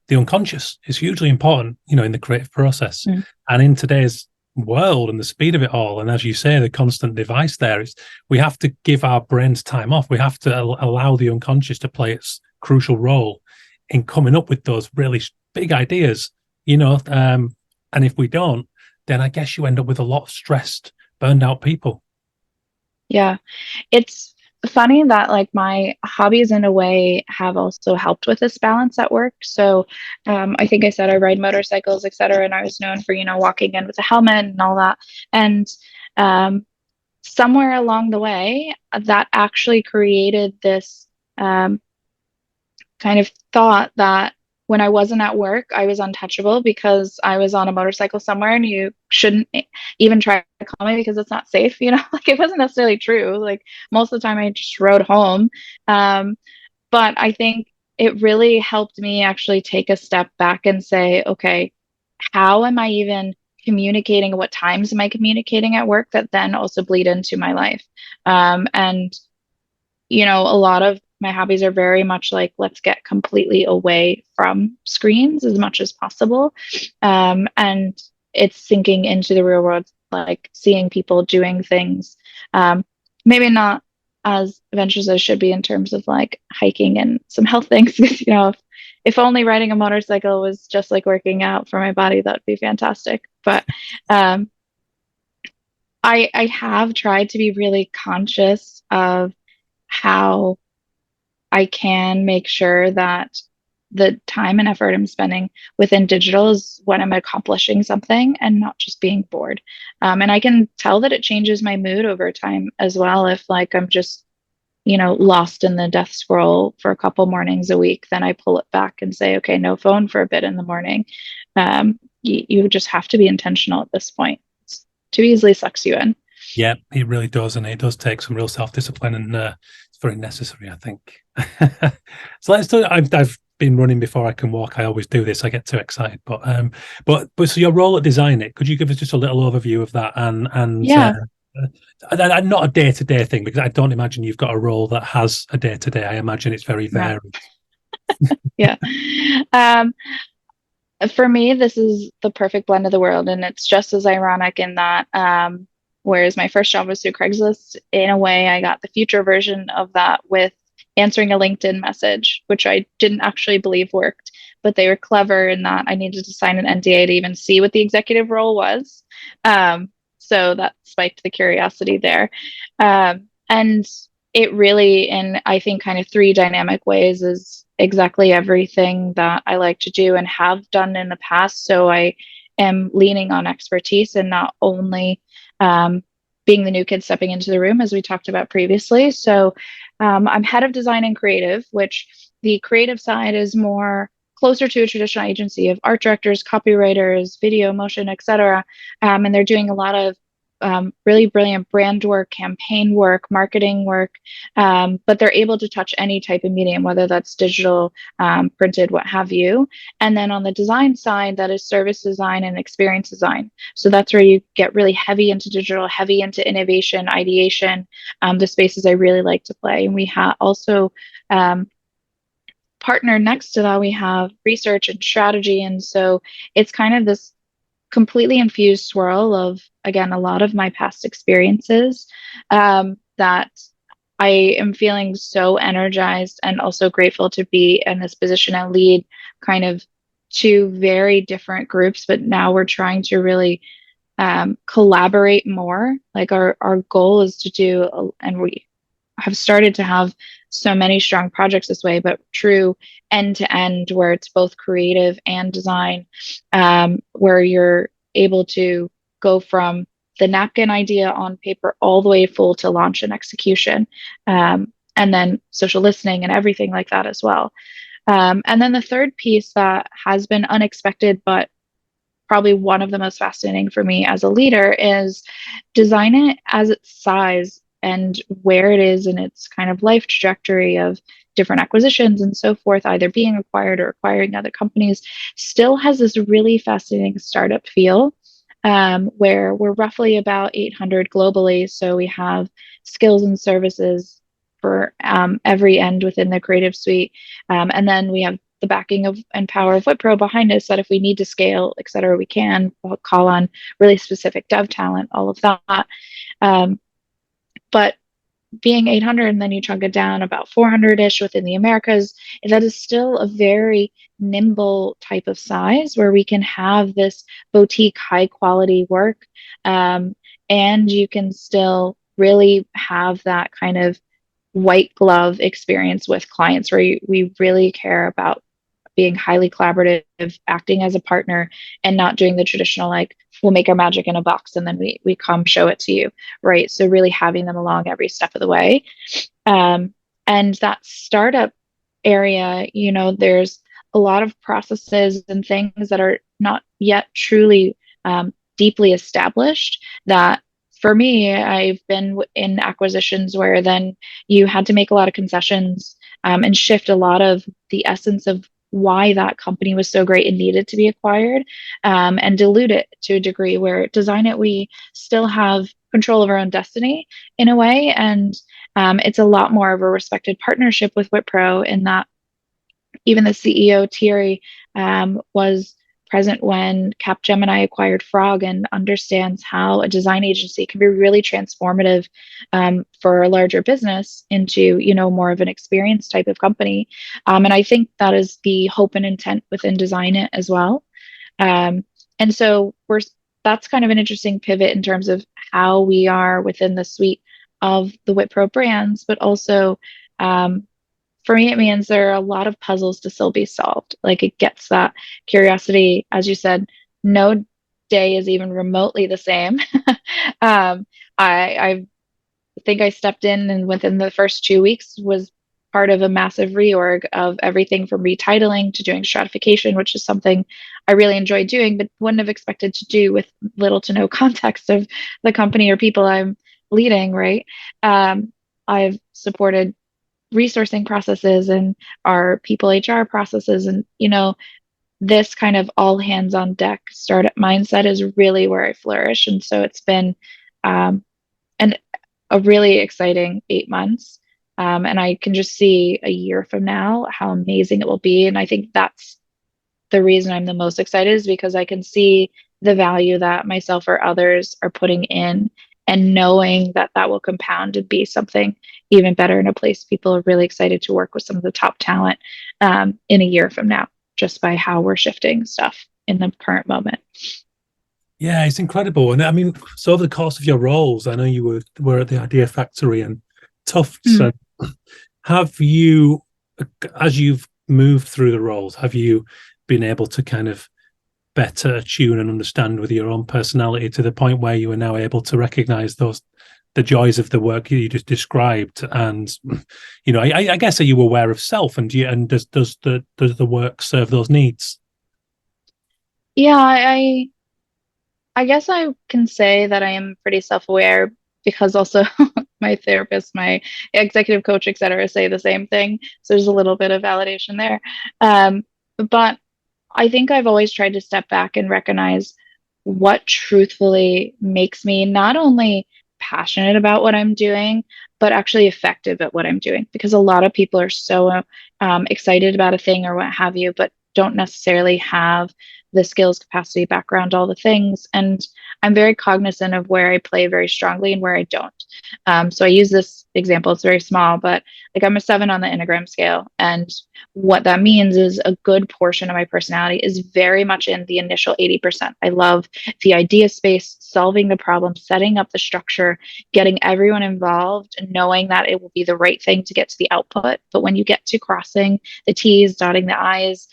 the unconscious is hugely important, in the creative process. And in today's world and the speed of it all, and as you say, the constant device there, is we have to give our brains time off. We have to allow the unconscious to play its crucial role in coming up with those really big ideas, and if we don't, then I guess you end up with a lot of stressed, burned out people. Yeah. It's funny that like my hobbies in a way have also helped with this balance at work. So I think I said I ride motorcycles, et cetera, and I was known for, walking in with a helmet and all that. And somewhere along the way, that actually created this kind of thought that when I wasn't at work, I was untouchable because I was on a motorcycle somewhere and you shouldn't even try to call me because it's not safe, like it wasn't necessarily true. Like most of the time I just rode home. But I think it really helped me actually take a step back and say, okay, how am I even communicating? What times am I communicating at work that then also bleed into my life? And a lot of my hobbies are very much like, let's get completely away from screens as much as possible. And it's sinking into the real world, like seeing people doing things, maybe not as adventurous as should be in terms of like hiking and some health things. If only riding a motorcycle was just like working out for my body, that would be fantastic. But I have tried to be really conscious of how I can make sure that the time and effort I'm spending within digital is when I'm accomplishing something and not just being bored. And I can tell that it changes my mood over time as well. If like I'm just, lost in the death scroll for a couple mornings a week, then I pull it back and say, okay, no phone for a bit in the morning. You just have to be intentional at this point. It's too easily sucks you in. Yeah, it really does, and it does take some real self-discipline, and it's very necessary, I think. So let's do. I've been running before I can walk. I always do this. I get too excited, but so your role at Designit, could you give us just a little overview of that, and Yeah. not a day-to-day thing, because I don't imagine you've got a role that has a day-to-day. I imagine it's very Yeah. varied. Yeah. For me, this is the perfect blend of the world, and it's just as ironic in that whereas my first job was through Craigslist, in a way I got the future version of that with answering a LinkedIn message, which I didn't actually believe worked, but they were clever in that I needed to sign an NDA to even see what the executive role was. So that spiked the curiosity there. And it really, in I think kind of three dynamic ways, is exactly everything that I like to do and have done in the past. So I am leaning on expertise and not only being the new kid stepping into the room, as we talked about previously. So I'm head of design and creative, which the creative side is more closer to a traditional agency of art directors, copywriters, video, motion, etc. And they're doing a lot of really brilliant brand work, campaign work, marketing work, but they're able to touch any type of medium, whether that's digital, printed, what have you. And then on the design side, that is service design and experience design. So that's where you get really heavy into digital, heavy into innovation, ideation, the spaces I really like to play. And we have also partnered next to that, we have research and strategy. And so it's kind of this completely infused swirl of, again, a lot of my past experiences that I am feeling so energized and also grateful to be in this position and lead kind of two very different groups. But now we're trying to really collaborate more. Like our goal is to do, and we have started to have so many strong projects this way, but true end to end, where it's both creative and design, where you're able to go from the napkin idea on paper all the way full to launch and execution, and then social listening and everything like that as well. And then the third piece that has been unexpected, but probably one of the most fascinating for me as a leader is Designit as its size and where it is in its kind of life trajectory of different acquisitions and so forth, either being acquired or acquiring other companies, still has this really fascinating startup feel. Where we're roughly about 800 globally. So we have skills and services for every end within the creative suite. And then we have the backing of and power of Wipro behind us that if we need to scale, et cetera, we can. We'll call on really specific dev talent, all of that. Um, but being 800 and then you chunk it down about 400-ish within the Americas, that is still a very nimble type of size where we can have this boutique high quality work. And you can still really have that kind of white glove experience with clients where we really care about being highly collaborative, acting as a partner, and not doing the traditional like we'll make our magic in a box and then we come show it to you, right? So really having them along every step of the way. And that startup area, there's a lot of processes and things that are not yet truly deeply established that for me, I've been in acquisitions where then you had to make a lot of concessions and shift a lot of the essence of why that company was so great and needed to be acquired, and dilute it to a degree where Designit, we still have control of our own destiny in a way. And it's a lot more of a respected partnership with Wipro in that even the CEO, Thierry, was present when Capgemini acquired Frog and understands how a design agency can be really transformative for a larger business into, more of an experience type of company. And I think that is the hope and intent within Designit as well. And so that's kind of an interesting pivot in terms of how we are within the suite of the Wipro brands, but also for me, it means there are a lot of puzzles to still be solved. Like it gets that curiosity, as you said, no day is even remotely the same. I think I stepped in and within the first 2 weeks was part of a massive reorg of everything from retitling to doing stratification, which is something I really enjoy doing, but wouldn't have expected to do with little to no context of the company or people I'm leading, right? I've supported resourcing processes and our people HR processes. And, this kind of all hands on deck startup mindset is really where I flourish. And so it's been an, a really exciting 8 months. And I can just see a year from now how amazing it will be. And I think that's the reason I'm the most excited is because I can see the value that myself or others are putting in and knowing that that will compound and be something even better in a place people are really excited to work with some of the top talent in a year from now, just by how we're shifting stuff in the current moment. Yeah, it's incredible. And I mean, so over the course of your roles, I know you were at the Idea Factory and Tufts. Mm. Have you, as you've moved through the roles, have you been able to kind of better tune and understand with your own personality to the point where you are now able to recognize the joys of the work you just described? And I guess, are you aware of self, and does the work serve those needs? Yeah, I guess I can say that I am pretty self-aware because also my therapist, my executive coach, et cetera, say the same thing. So there's a little bit of validation there. But I think I've always tried to step back and recognize what truthfully makes me not only passionate about what I'm doing, but actually effective at what I'm doing. Because a lot of people are so excited about a thing or what have you, but don't necessarily have the skills, capacity, background, all the things. And I'm very cognizant of where I play very strongly and where I don't. So I use this example, it's very small, but like I'm a 7 on the Enneagram scale. And what that means is a good portion of my personality is very much in the initial 80%. I love the idea space, solving the problem, setting up the structure, getting everyone involved, and knowing that it will be the right thing to get to the output. But when you get to crossing the T's, dotting the I's,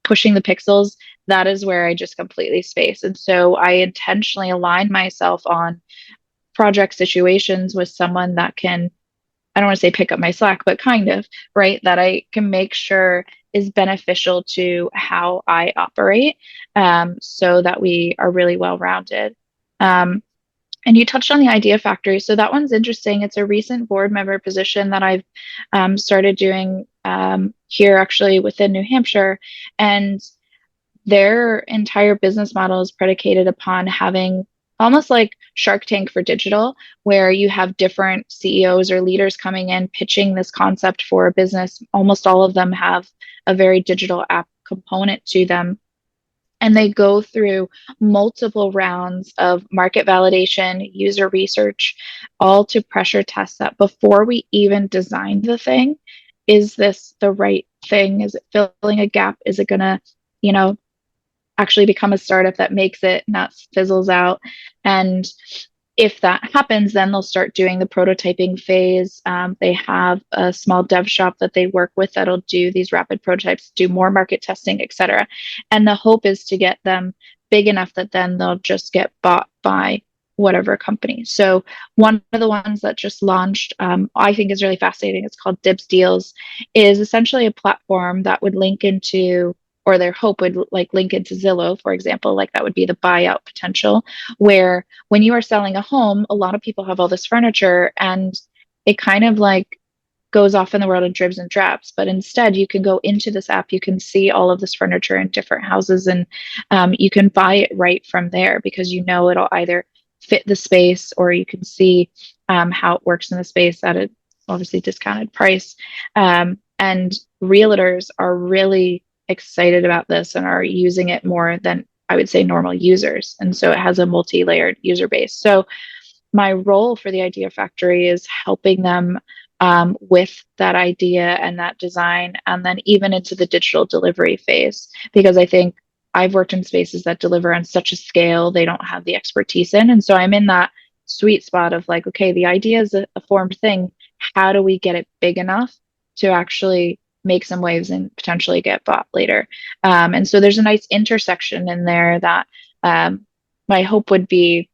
pushing the pixels, that is where I just completely space. And so I intentionally align myself on project situations with someone that can, I don't want to say pick up my slack, but kind of, right? That I can make sure is beneficial to how I operate, so that we are really well rounded. Um, and you touched on the Idea Factory. So that one's interesting. It's a recent board member position that I've started doing here actually within New Hampshire. And their entire business model is predicated upon having almost like Shark Tank for digital, where you have different CEOs or leaders coming in pitching this concept for a business. Almost all of them have a very digital app component to them. And they go through multiple rounds of market validation, user research, all to pressure test that before we even design the thing. Is this the right thing? Is it filling a gap? Is it going to, you know, actually become a startup that makes it, not fizzles out? And if that happens, then they'll start doing the prototyping phase. They have a small dev shop that they work with that'll do these rapid prototypes, do more market testing, et cetera. And the hope is to get them big enough that then they'll just get bought by whatever company. So one of the ones that just launched, I think is really fascinating. It's called Dibs Deals, is essentially a platform that would link into, or their hope would like link into Zillow, for example, like that would be the buyout potential, where when you are selling a home, a lot of people have all this furniture and it kind of like goes off in the world in dribs and drabs. But instead, you can go into this app, you can see all of this furniture in different houses, and you can buy it right from there because you know it'll either fit the space or you can see how it works in the space at a obviously discounted price. And realtors are really excited about this and are using it more than I would say normal users. And so it has a multi-layered user base. So my role for the Idea Factory is helping them with that idea and that design, and then even into the digital delivery phase, because I think I've worked in spaces that deliver on such a scale they don't have the expertise in. And so I'm in that sweet spot of like, okay, the idea is a formed thing. How do we get it big enough to actually make some waves and potentially get bought later? And so there's a nice intersection in there that my hope would be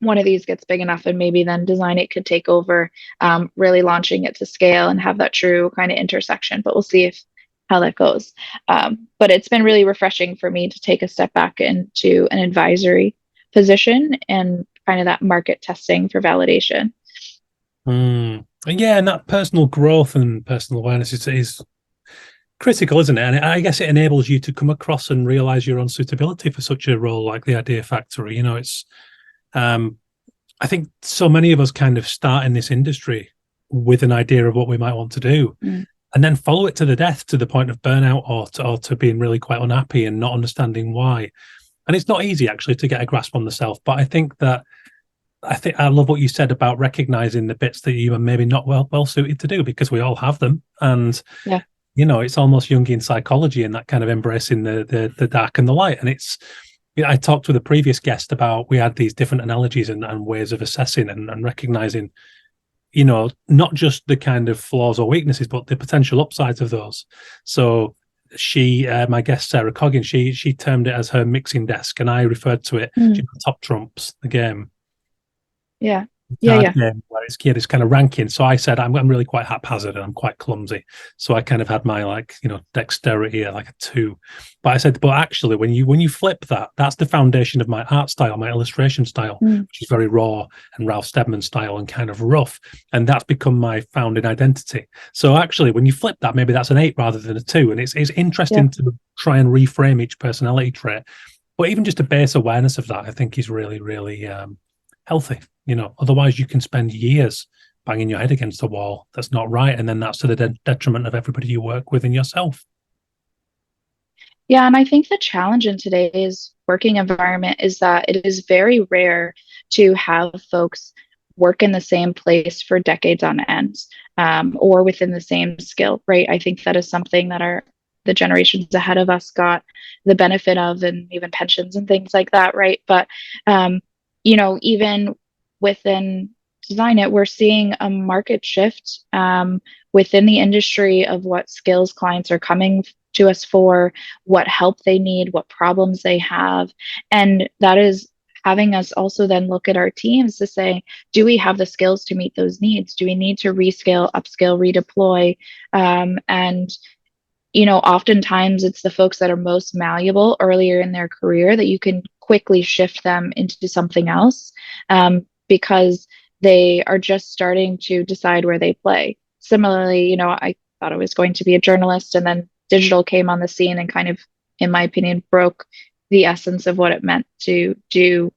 one of these gets big enough and maybe then Designit could take over, really launching it to scale and have that true kind of intersection. But we'll see if how that goes. But it's been really refreshing for me to take a step back into an advisory position and kind of that market testing for validation. Yeah, and that personal growth and personal awareness is critical, isn't it? And I guess it enables you to come across and realize your own suitability for such a role like the Idea Factory. You know, it's I think so many of us kind of start in this industry with an idea of what we might want to do, and then follow it to the death to the point of burnout or to being really quite unhappy and not understanding why. And it's not easy actually to get a grasp on the self. But I think I love what you said about recognizing the bits that you are maybe not well suited to do, because we all have them. And yeah, you know, it's almost Jungian psychology and that kind of embracing the dark and the light. And it's, I talked with a previous guest about, we had these different analogies and ways of assessing and recognizing, you know, not just the kind of flaws or weaknesses, but the potential upsides of those. So she, my guest Sarah Coggin, she termed it as her mixing desk, and I referred to it, Top Trumps, the game. Yeah. Game where it's this kind of ranking. So I said I'm really quite haphazard and I'm quite clumsy. So I kind of had my like, you know, dexterity at like a 2. But I said, but actually when you flip that, that's the foundation of my art style, my illustration style, which is very raw and Ralph Steadman style and kind of rough. And that's become my founding identity. So actually when you flip that, maybe that's an 8 rather than a 2. And it's interesting to try and reframe each personality trait. But even just a base awareness of that, I think is really, really healthy. You know, otherwise you can spend years banging your head against the wall. That's not right. And then that's to the detriment of everybody you work with and yourself. Yeah. And I think the challenge in today's working environment is that it is very rare to have folks work in the same place for decades on end, or within the same skill, right? I think that is something that the generations ahead of us got the benefit of, and even pensions and things like that, right? But you know, even within Designit, we're seeing a market shift within the industry of what skills clients are coming to us for, what help they need, what problems they have. And that is having us also then look at our teams to say, do we have the skills to meet those needs? Do we need to rescale, upscale, redeploy? And oftentimes it's the folks that are most malleable earlier in their career that you can quickly shift them into something else, because they are just starting to decide where they play. Similarly, I thought I was going to be a journalist, and then digital came on the scene and kind of, in my opinion, broke the essence of what it meant to do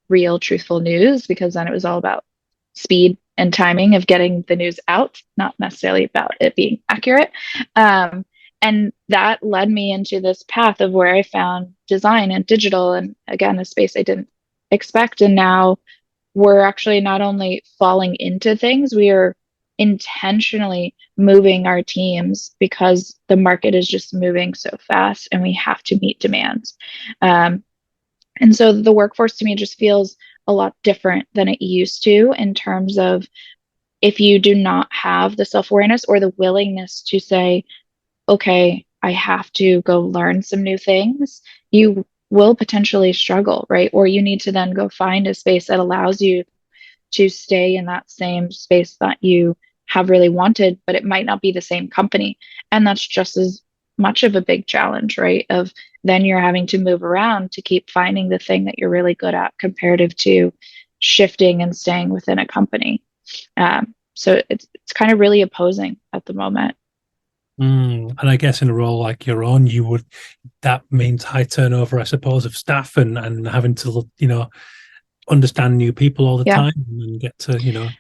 real, truthful news, because then it was all about speed and timing of getting the news out, not necessarily about it being accurate. Um, and that led me into this path of where I found design and digital, and again, a space I didn't expect. And now we're actually not only falling into things, we are intentionally moving our teams because the market is just moving so fast and we have to meet demands. Um, and so the workforce to me just feels a lot different than it used to, in terms of if you do not have the self awareness or the willingness to say, okay, I have to go learn some new things, you will potentially struggle, right? Or you need to then go find a space that allows you to stay in that same space that you have really wanted, but it might not be the same company. And that's just as much of a big challenge, right? Of then you're having to move around to keep finding the thing that you're really good at, comparative to shifting and staying within a company. So it's kind of really opposing at the moment. And I guess in a role like your own, that means high turnover, I suppose, of staff, and having to, understand new people all the Yeah. time and get to,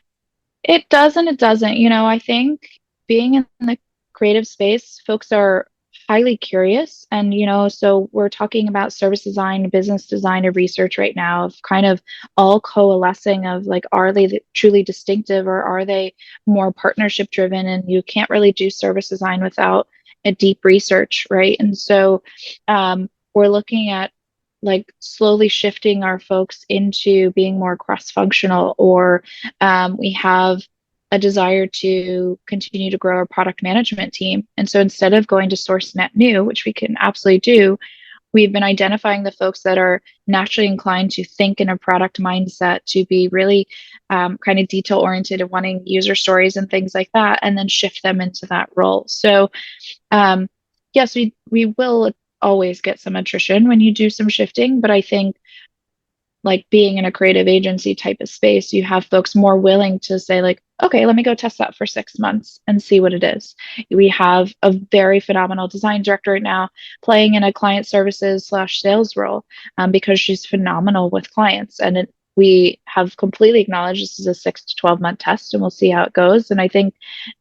It does and it doesn't. I think being in the creative space, folks are highly curious. And, so we're talking about service design, business design, and research right now, of kind of all coalescing of like, are they truly distinctive, or are they more partnership driven? And you can't really do service design without a deep research, right? And so we're looking at like slowly shifting our folks into being more cross-functional, or we have a desire to continue to grow our product management team. And so instead of going to source net new, which we can absolutely do, we've been identifying the folks that are naturally inclined to think in a product mindset, to be really kind of detail oriented and wanting user stories and things like that, and then shift them into that role. So yes, we will always get some attrition when you do some shifting, but I think like being in a creative agency type of space, you have folks more willing to say like, okay, let me go test that for 6 months and see what it is. We have a very phenomenal design director right now playing in a client services slash sales role, because she's phenomenal with clients. And we have completely acknowledged this is a 6 to 12 month test and we'll see how it goes. And I think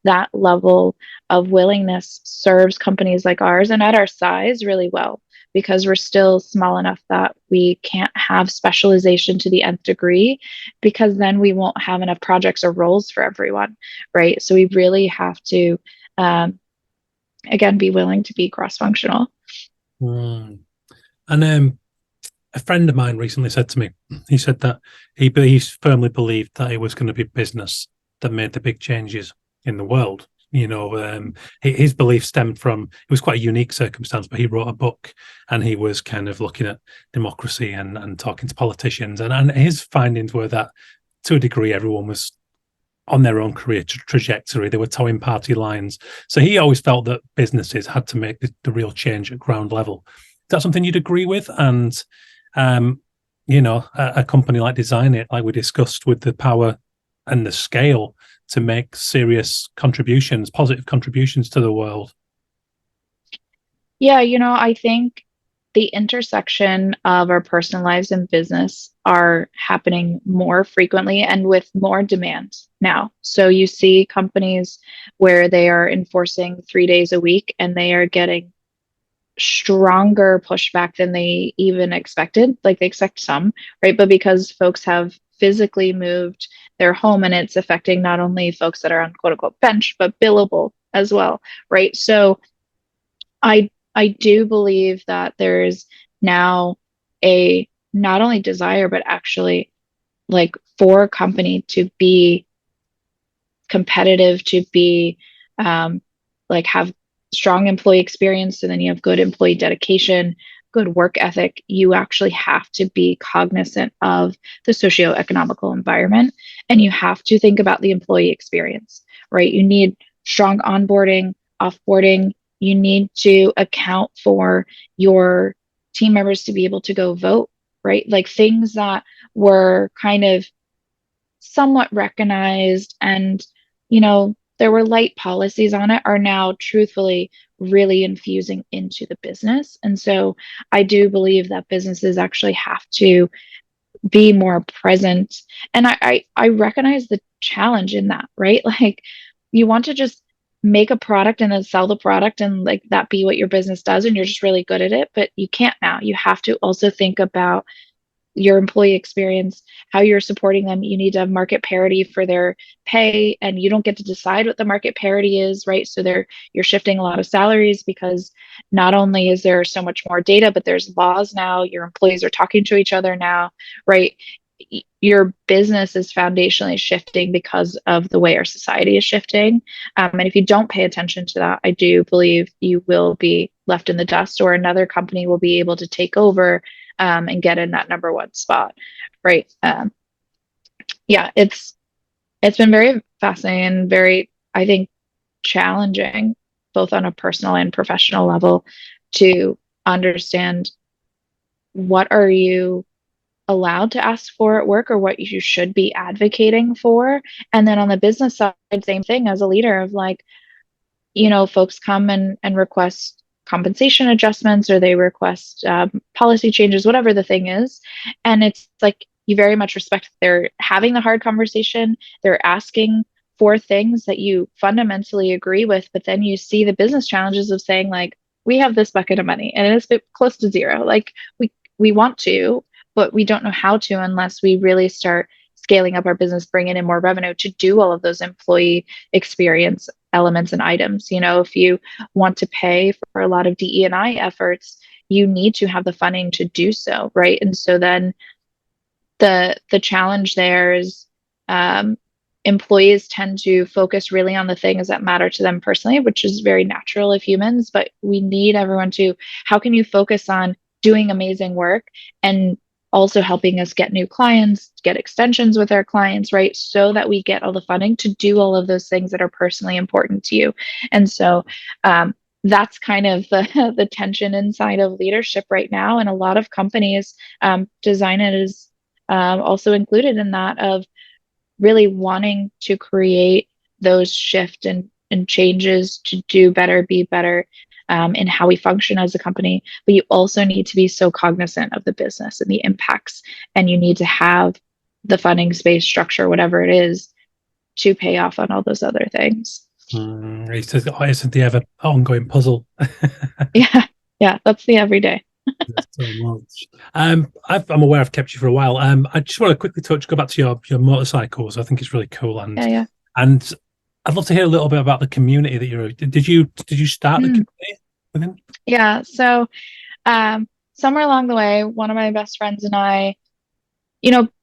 that level of willingness serves companies like ours and at our size really well, because we're still small enough that we can't have specialization to the nth degree, because then we won't have enough projects or roles for everyone, right? So we really have to, again, be willing to be cross-functional. Mm. And a friend of mine recently said to me, he said that he firmly believed that it was going to be business that made the big changes in the world. His belief stemmed from, it was quite a unique circumstance, but he wrote a book and he was kind of looking at democracy and talking to politicians. And his findings were that to a degree, everyone was on their own career trajectory. They were towing party lines. So he always felt that businesses had to make the real change at ground level. Is that something you'd agree with? And, a company like Designit, like we discussed, with the power and the scale to make serious contributions, positive contributions to the world. Yeah, I think the intersection of our personal lives and business are happening more frequently and with more demand now. So you see companies where they are enforcing 3 days a week and they are getting stronger pushback than they even expected. Like they expect some, right? But because folks have physically moved their home, and it's affecting not only folks that are on quote unquote bench, but billable as well, right? So I do believe that there's now a not only desire, but actually like for a company to be competitive, to be like have strong employee experience, and then you have good employee dedication, good work ethic, you actually have to be cognizant of the socioeconomical environment, and you have to think about the employee experience, right? You need strong onboarding, offboarding, You need to account for your team members to be able to go vote, right? Like things that were kind of somewhat recognized and, there were light policies on it are now truthfully really infusing into the business. And so I do believe that businesses actually have to be more present. And I recognize the challenge in that, right? Like you want to just make a product and then sell the product and like that be what your business does and you're just really good at it, but you can't now. You have to also think about your employee experience, how you're supporting them. You need to have market parity for their pay, and you don't get to decide what the market parity is, right? So you're shifting a lot of salaries because not only is there so much more data, but there's laws now. Your employees are talking to each other now, right? Your business is foundationally shifting because of the way our society is shifting. And if you don't pay attention to that, I do believe you will be left in the dust, or another company will be able to take over and get in that number one spot, right? Yeah, it's been very fascinating and very, I think, challenging, both on a personal and professional level, to understand what are you allowed to ask for at work or what you should be advocating for. And then on the business side, same thing as a leader of like, folks come and request compensation adjustments or they request policy changes, whatever the thing is. And it's like you very much respect they're having the hard conversation. They're asking for things that you fundamentally agree with, but then you see the business challenges of saying like, we have this bucket of money and it's close to zero. Like we want to, but we don't know how to unless we really start scaling up our business, bringing in more revenue to do all of those employee experience elements and items. If you want to pay for a lot of DE&I efforts, you need to have the funding to do so, right? And so then the challenge there is employees tend to focus really on the things that matter to them personally, which is very natural of humans, but we need everyone to, how can you focus on doing amazing work and also helping us get new clients, get extensions with our clients, right? So that we get all the funding to do all of those things that are personally important to you. And so that's kind of the tension inside of leadership right now. And a lot of companies, Designit is also included in that, of really wanting to create those shift and changes to do better, be better in how we function as a company. But you also need to be so cognizant of the business and the impacts, and you need to have the funding space structure, whatever it is, to pay off on all those other things. It's the ever ongoing puzzle. Yeah, that's the everyday. So much. I'm aware I've kept you for a while. I just want to quickly go back to your motorcycles. I think it's really cool, Yeah. And I'd love to hear a little bit about the community that you're. Did you start the community within? Yeah. So somewhere along the way, one of my best friends and I,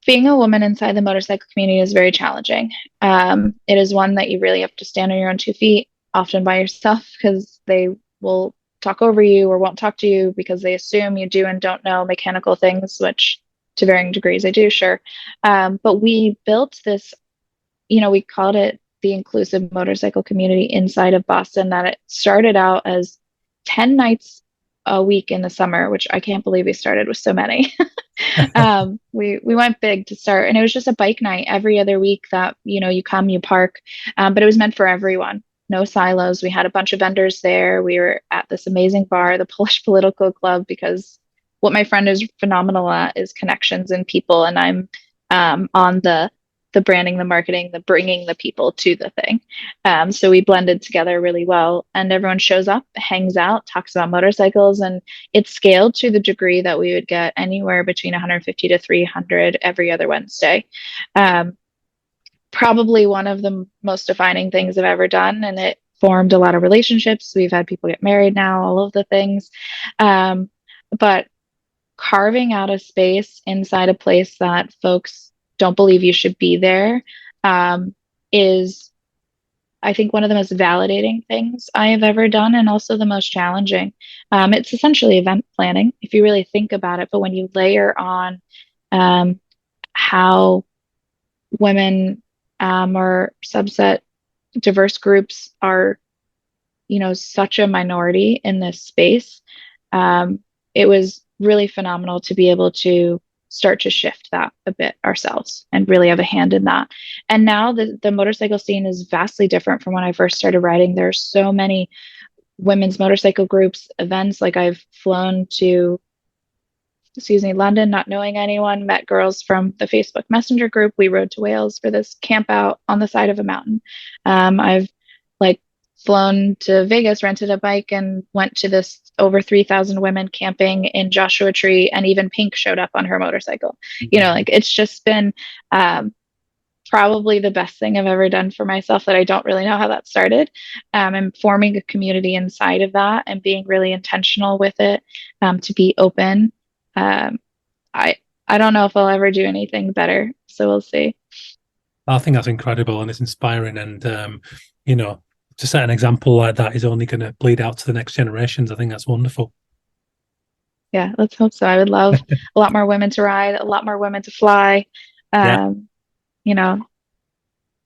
being a woman inside the motorcycle community is very challenging. It is one that you really have to stand on your own 2 feet, often by yourself, because they will talk over you or won't talk to you because they assume you do and don't know mechanical things, which to varying degrees I do, sure. But we built this, we called it the inclusive motorcycle community inside of Boston, that it started out as 10 nights a week in the summer, which I can't believe we started with so many. We went big to start, and it was just a bike night every other week that, you come, you park, but it was meant for everyone. No silos. We had a bunch of vendors there. We were at this amazing bar, the Polish Political Club, because what my friend is phenomenal at is connections and people, and I'm on the branding, the marketing, the bringing the people to the thing. So we blended together really well, and everyone shows up, hangs out, talks about motorcycles, and it's scaled to the degree that we would get anywhere between 150 to 300 every other Wednesday. Probably one of the most defining things I've ever done, and it formed a lot of relationships. We've had people get married now, all of the things. But carving out a space inside a place that folks don't believe you should be there is, I think, one of the most validating things I have ever done, and also the most challenging. It's essentially event planning, if you really think about it. But when you layer on how women or subset diverse groups are, such a minority in this space. Um, it was really phenomenal to be able to start to shift that a bit ourselves and really have a hand in that. And now the motorcycle scene is vastly different from when I first started riding. There's so many women's motorcycle groups, events. Like I've flown to, London, not knowing anyone, met girls from the Facebook Messenger group. We rode to Wales for this camp out on the side of a mountain. I've like flown to Vegas, rented a bike, and went to this over 3,000 women camping in Joshua Tree, and even Pink showed up on her motorcycle. Like it's just been probably the best thing I've ever done for myself, that I don't really know how that started. And forming a community inside of that and being really intentional with it, to be open. I don't know if I'll ever do anything better, so we'll see. I think that's incredible and it's inspiring, and to set an example like that is only going to bleed out to the next generations. I think that's wonderful. Yeah, let's hope so. I would love a lot more women to ride, a lot more women to fly. Yeah. You know,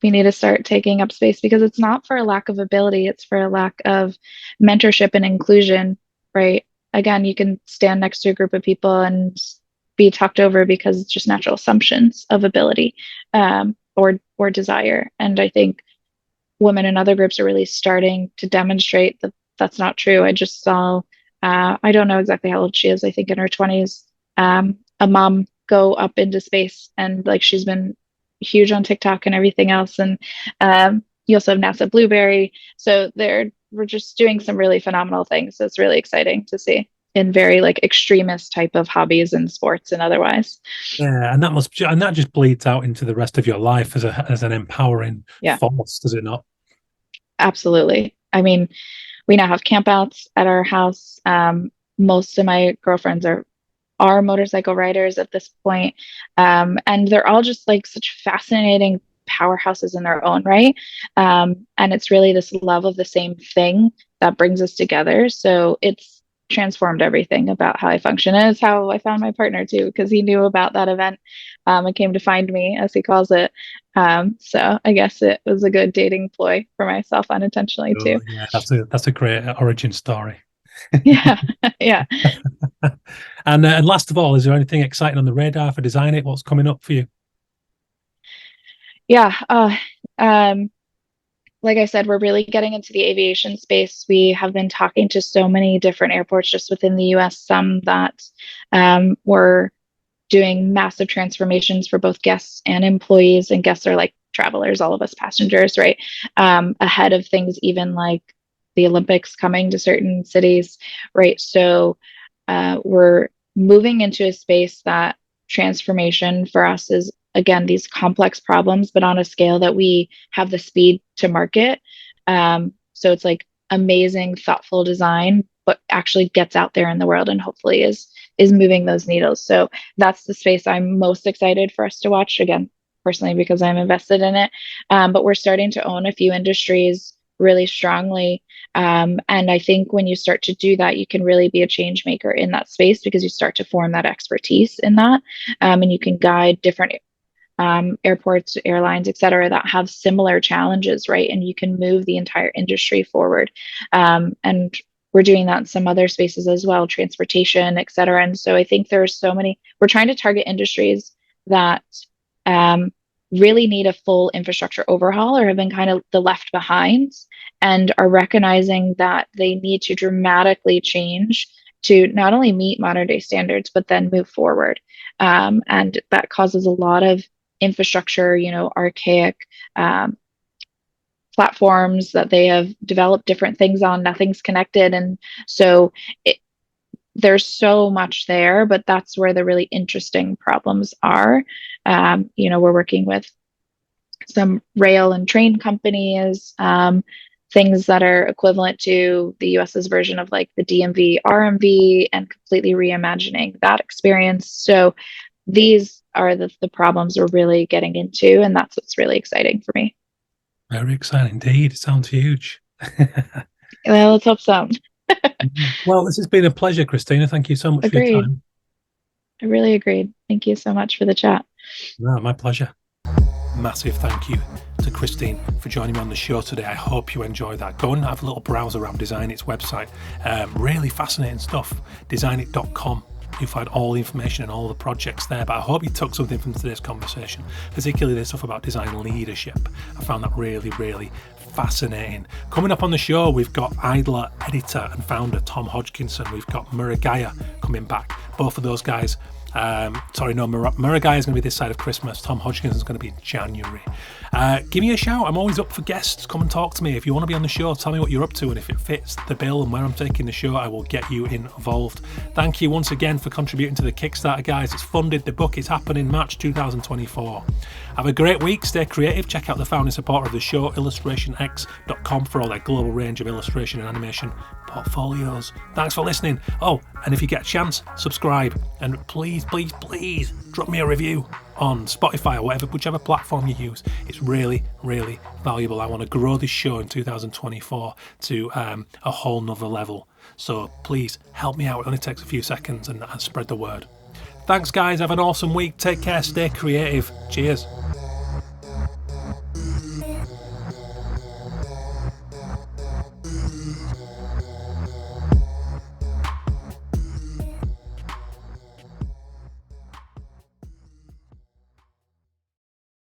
we need to start taking up space, because it's not for a lack of ability, it's for a lack of mentorship and inclusion, right? Again, you can stand next to a group of people and be talked over because it's just natural assumptions of ability, or desire. And I think women in other groups are really starting to demonstrate that that's not true. I just saw, I don't know exactly how old she is, I think in her 20s, a mom go up into space, and like she's been huge on TikTok and everything else. And you also have NASA Blueberry. So we're just doing some really phenomenal things. So it's really exciting to see, in very like extremist type of hobbies and sports and otherwise. Yeah, and that just bleeds out into the rest of your life as an empowering force, does it not? Absolutely. I mean, we now have campouts at our house. Most of my girlfriends are motorcycle riders at this point. And they're all just like such fascinating powerhouses in their own right. And it's really this love of the same thing that brings us together. So it's transformed everything about how I function. And it's how I found my partner too, because he knew about that event, and came to find me, as he calls it. So I guess it was a good dating ploy for myself unintentionally too. Yeah, that's a great origin story. Yeah, yeah. And last of all, is there anything exciting on the radar for Designit? What's coming up for you? Yeah. Like I said, we're really getting into the aviation space. We have been talking to so many different airports just within the US, some that were doing massive transformations for both guests and employees. And guests are like travelers, all of us passengers, right? Ahead of things, even like the Olympics coming to certain cities, right? So we're moving into a space that transformation for us is, again, these complex problems, but on a scale that we have the speed to market. So it's like amazing, thoughtful design, but actually gets out there in the world and hopefully is moving those needles. So that's the space I'm most excited for us to watch, again, personally, because I'm invested in it. But we're starting to own a few industries really strongly. And I think when you start to do that, you can really be a change maker in that space, because you start to form that expertise in that. And you can guide different airports, airlines, et cetera, that have similar challenges, right? And you can move the entire industry forward. And we're doing that in some other spaces as well, transportation, et cetera. And so I think there's so many, we're trying to target industries that really need a full infrastructure overhaul or have been kind of the left behind, and are recognizing that they need to dramatically change to not only meet modern day standards, but then move forward. And that causes a lot of infrastructure, archaic platforms that they have developed different things on, nothing's connected. And so there's so much there, but that's where the really interesting problems are. We're working with some rail and train companies, things that are equivalent to the US's version of like the DMV, RMV, and completely reimagining that experience. So these are the problems we're really getting into, and that's what's really exciting for me. Very exciting indeed. It sounds huge. Well, let's hope so. Well, this has been a pleasure, Christina. Thank you so much for your time. I really agreed. Thank you so much for the chat. No, my pleasure. Massive thank you to Christine for joining me on the show today. I hope you enjoyed that. Go and have a little browse around Designit's website. Really fascinating stuff. Designit.com. You'll find all the information and all the projects there. But I hope you took something from today's conversation, particularly the stuff about design leadership. I found that really, really fascinating. Coming up on the show, we've got Idler editor and founder Tom Hodgkinson. We've got Murugaya coming back. Both of those guys. Murugaya is going to be this side of Christmas. Tom Hodgkinson is going to be in January. Give me a shout. I'm always up for guests. Come and talk to me. If you want to be on the show, tell me what you're up to, and if it fits the bill and where I'm taking the show, I will get you involved. Thank you once again for contributing to the Kickstarter, guys. It's funded. The book is happening March 2024. Have a great week. Stay creative. Check out the founding supporter of the show, illustrationx.com, for all their global range of illustration and animation portfolios. Thanks for listening. Oh, and if you get a chance, subscribe, and please drop me a review on Spotify or whichever platform you use. It's really, really valuable. I want to grow this show in 2024 to a whole nother level. So please help me out. It only takes a few seconds, and spread the word. Thanks, guys. Have an awesome week. Take care. Stay creative. Cheers.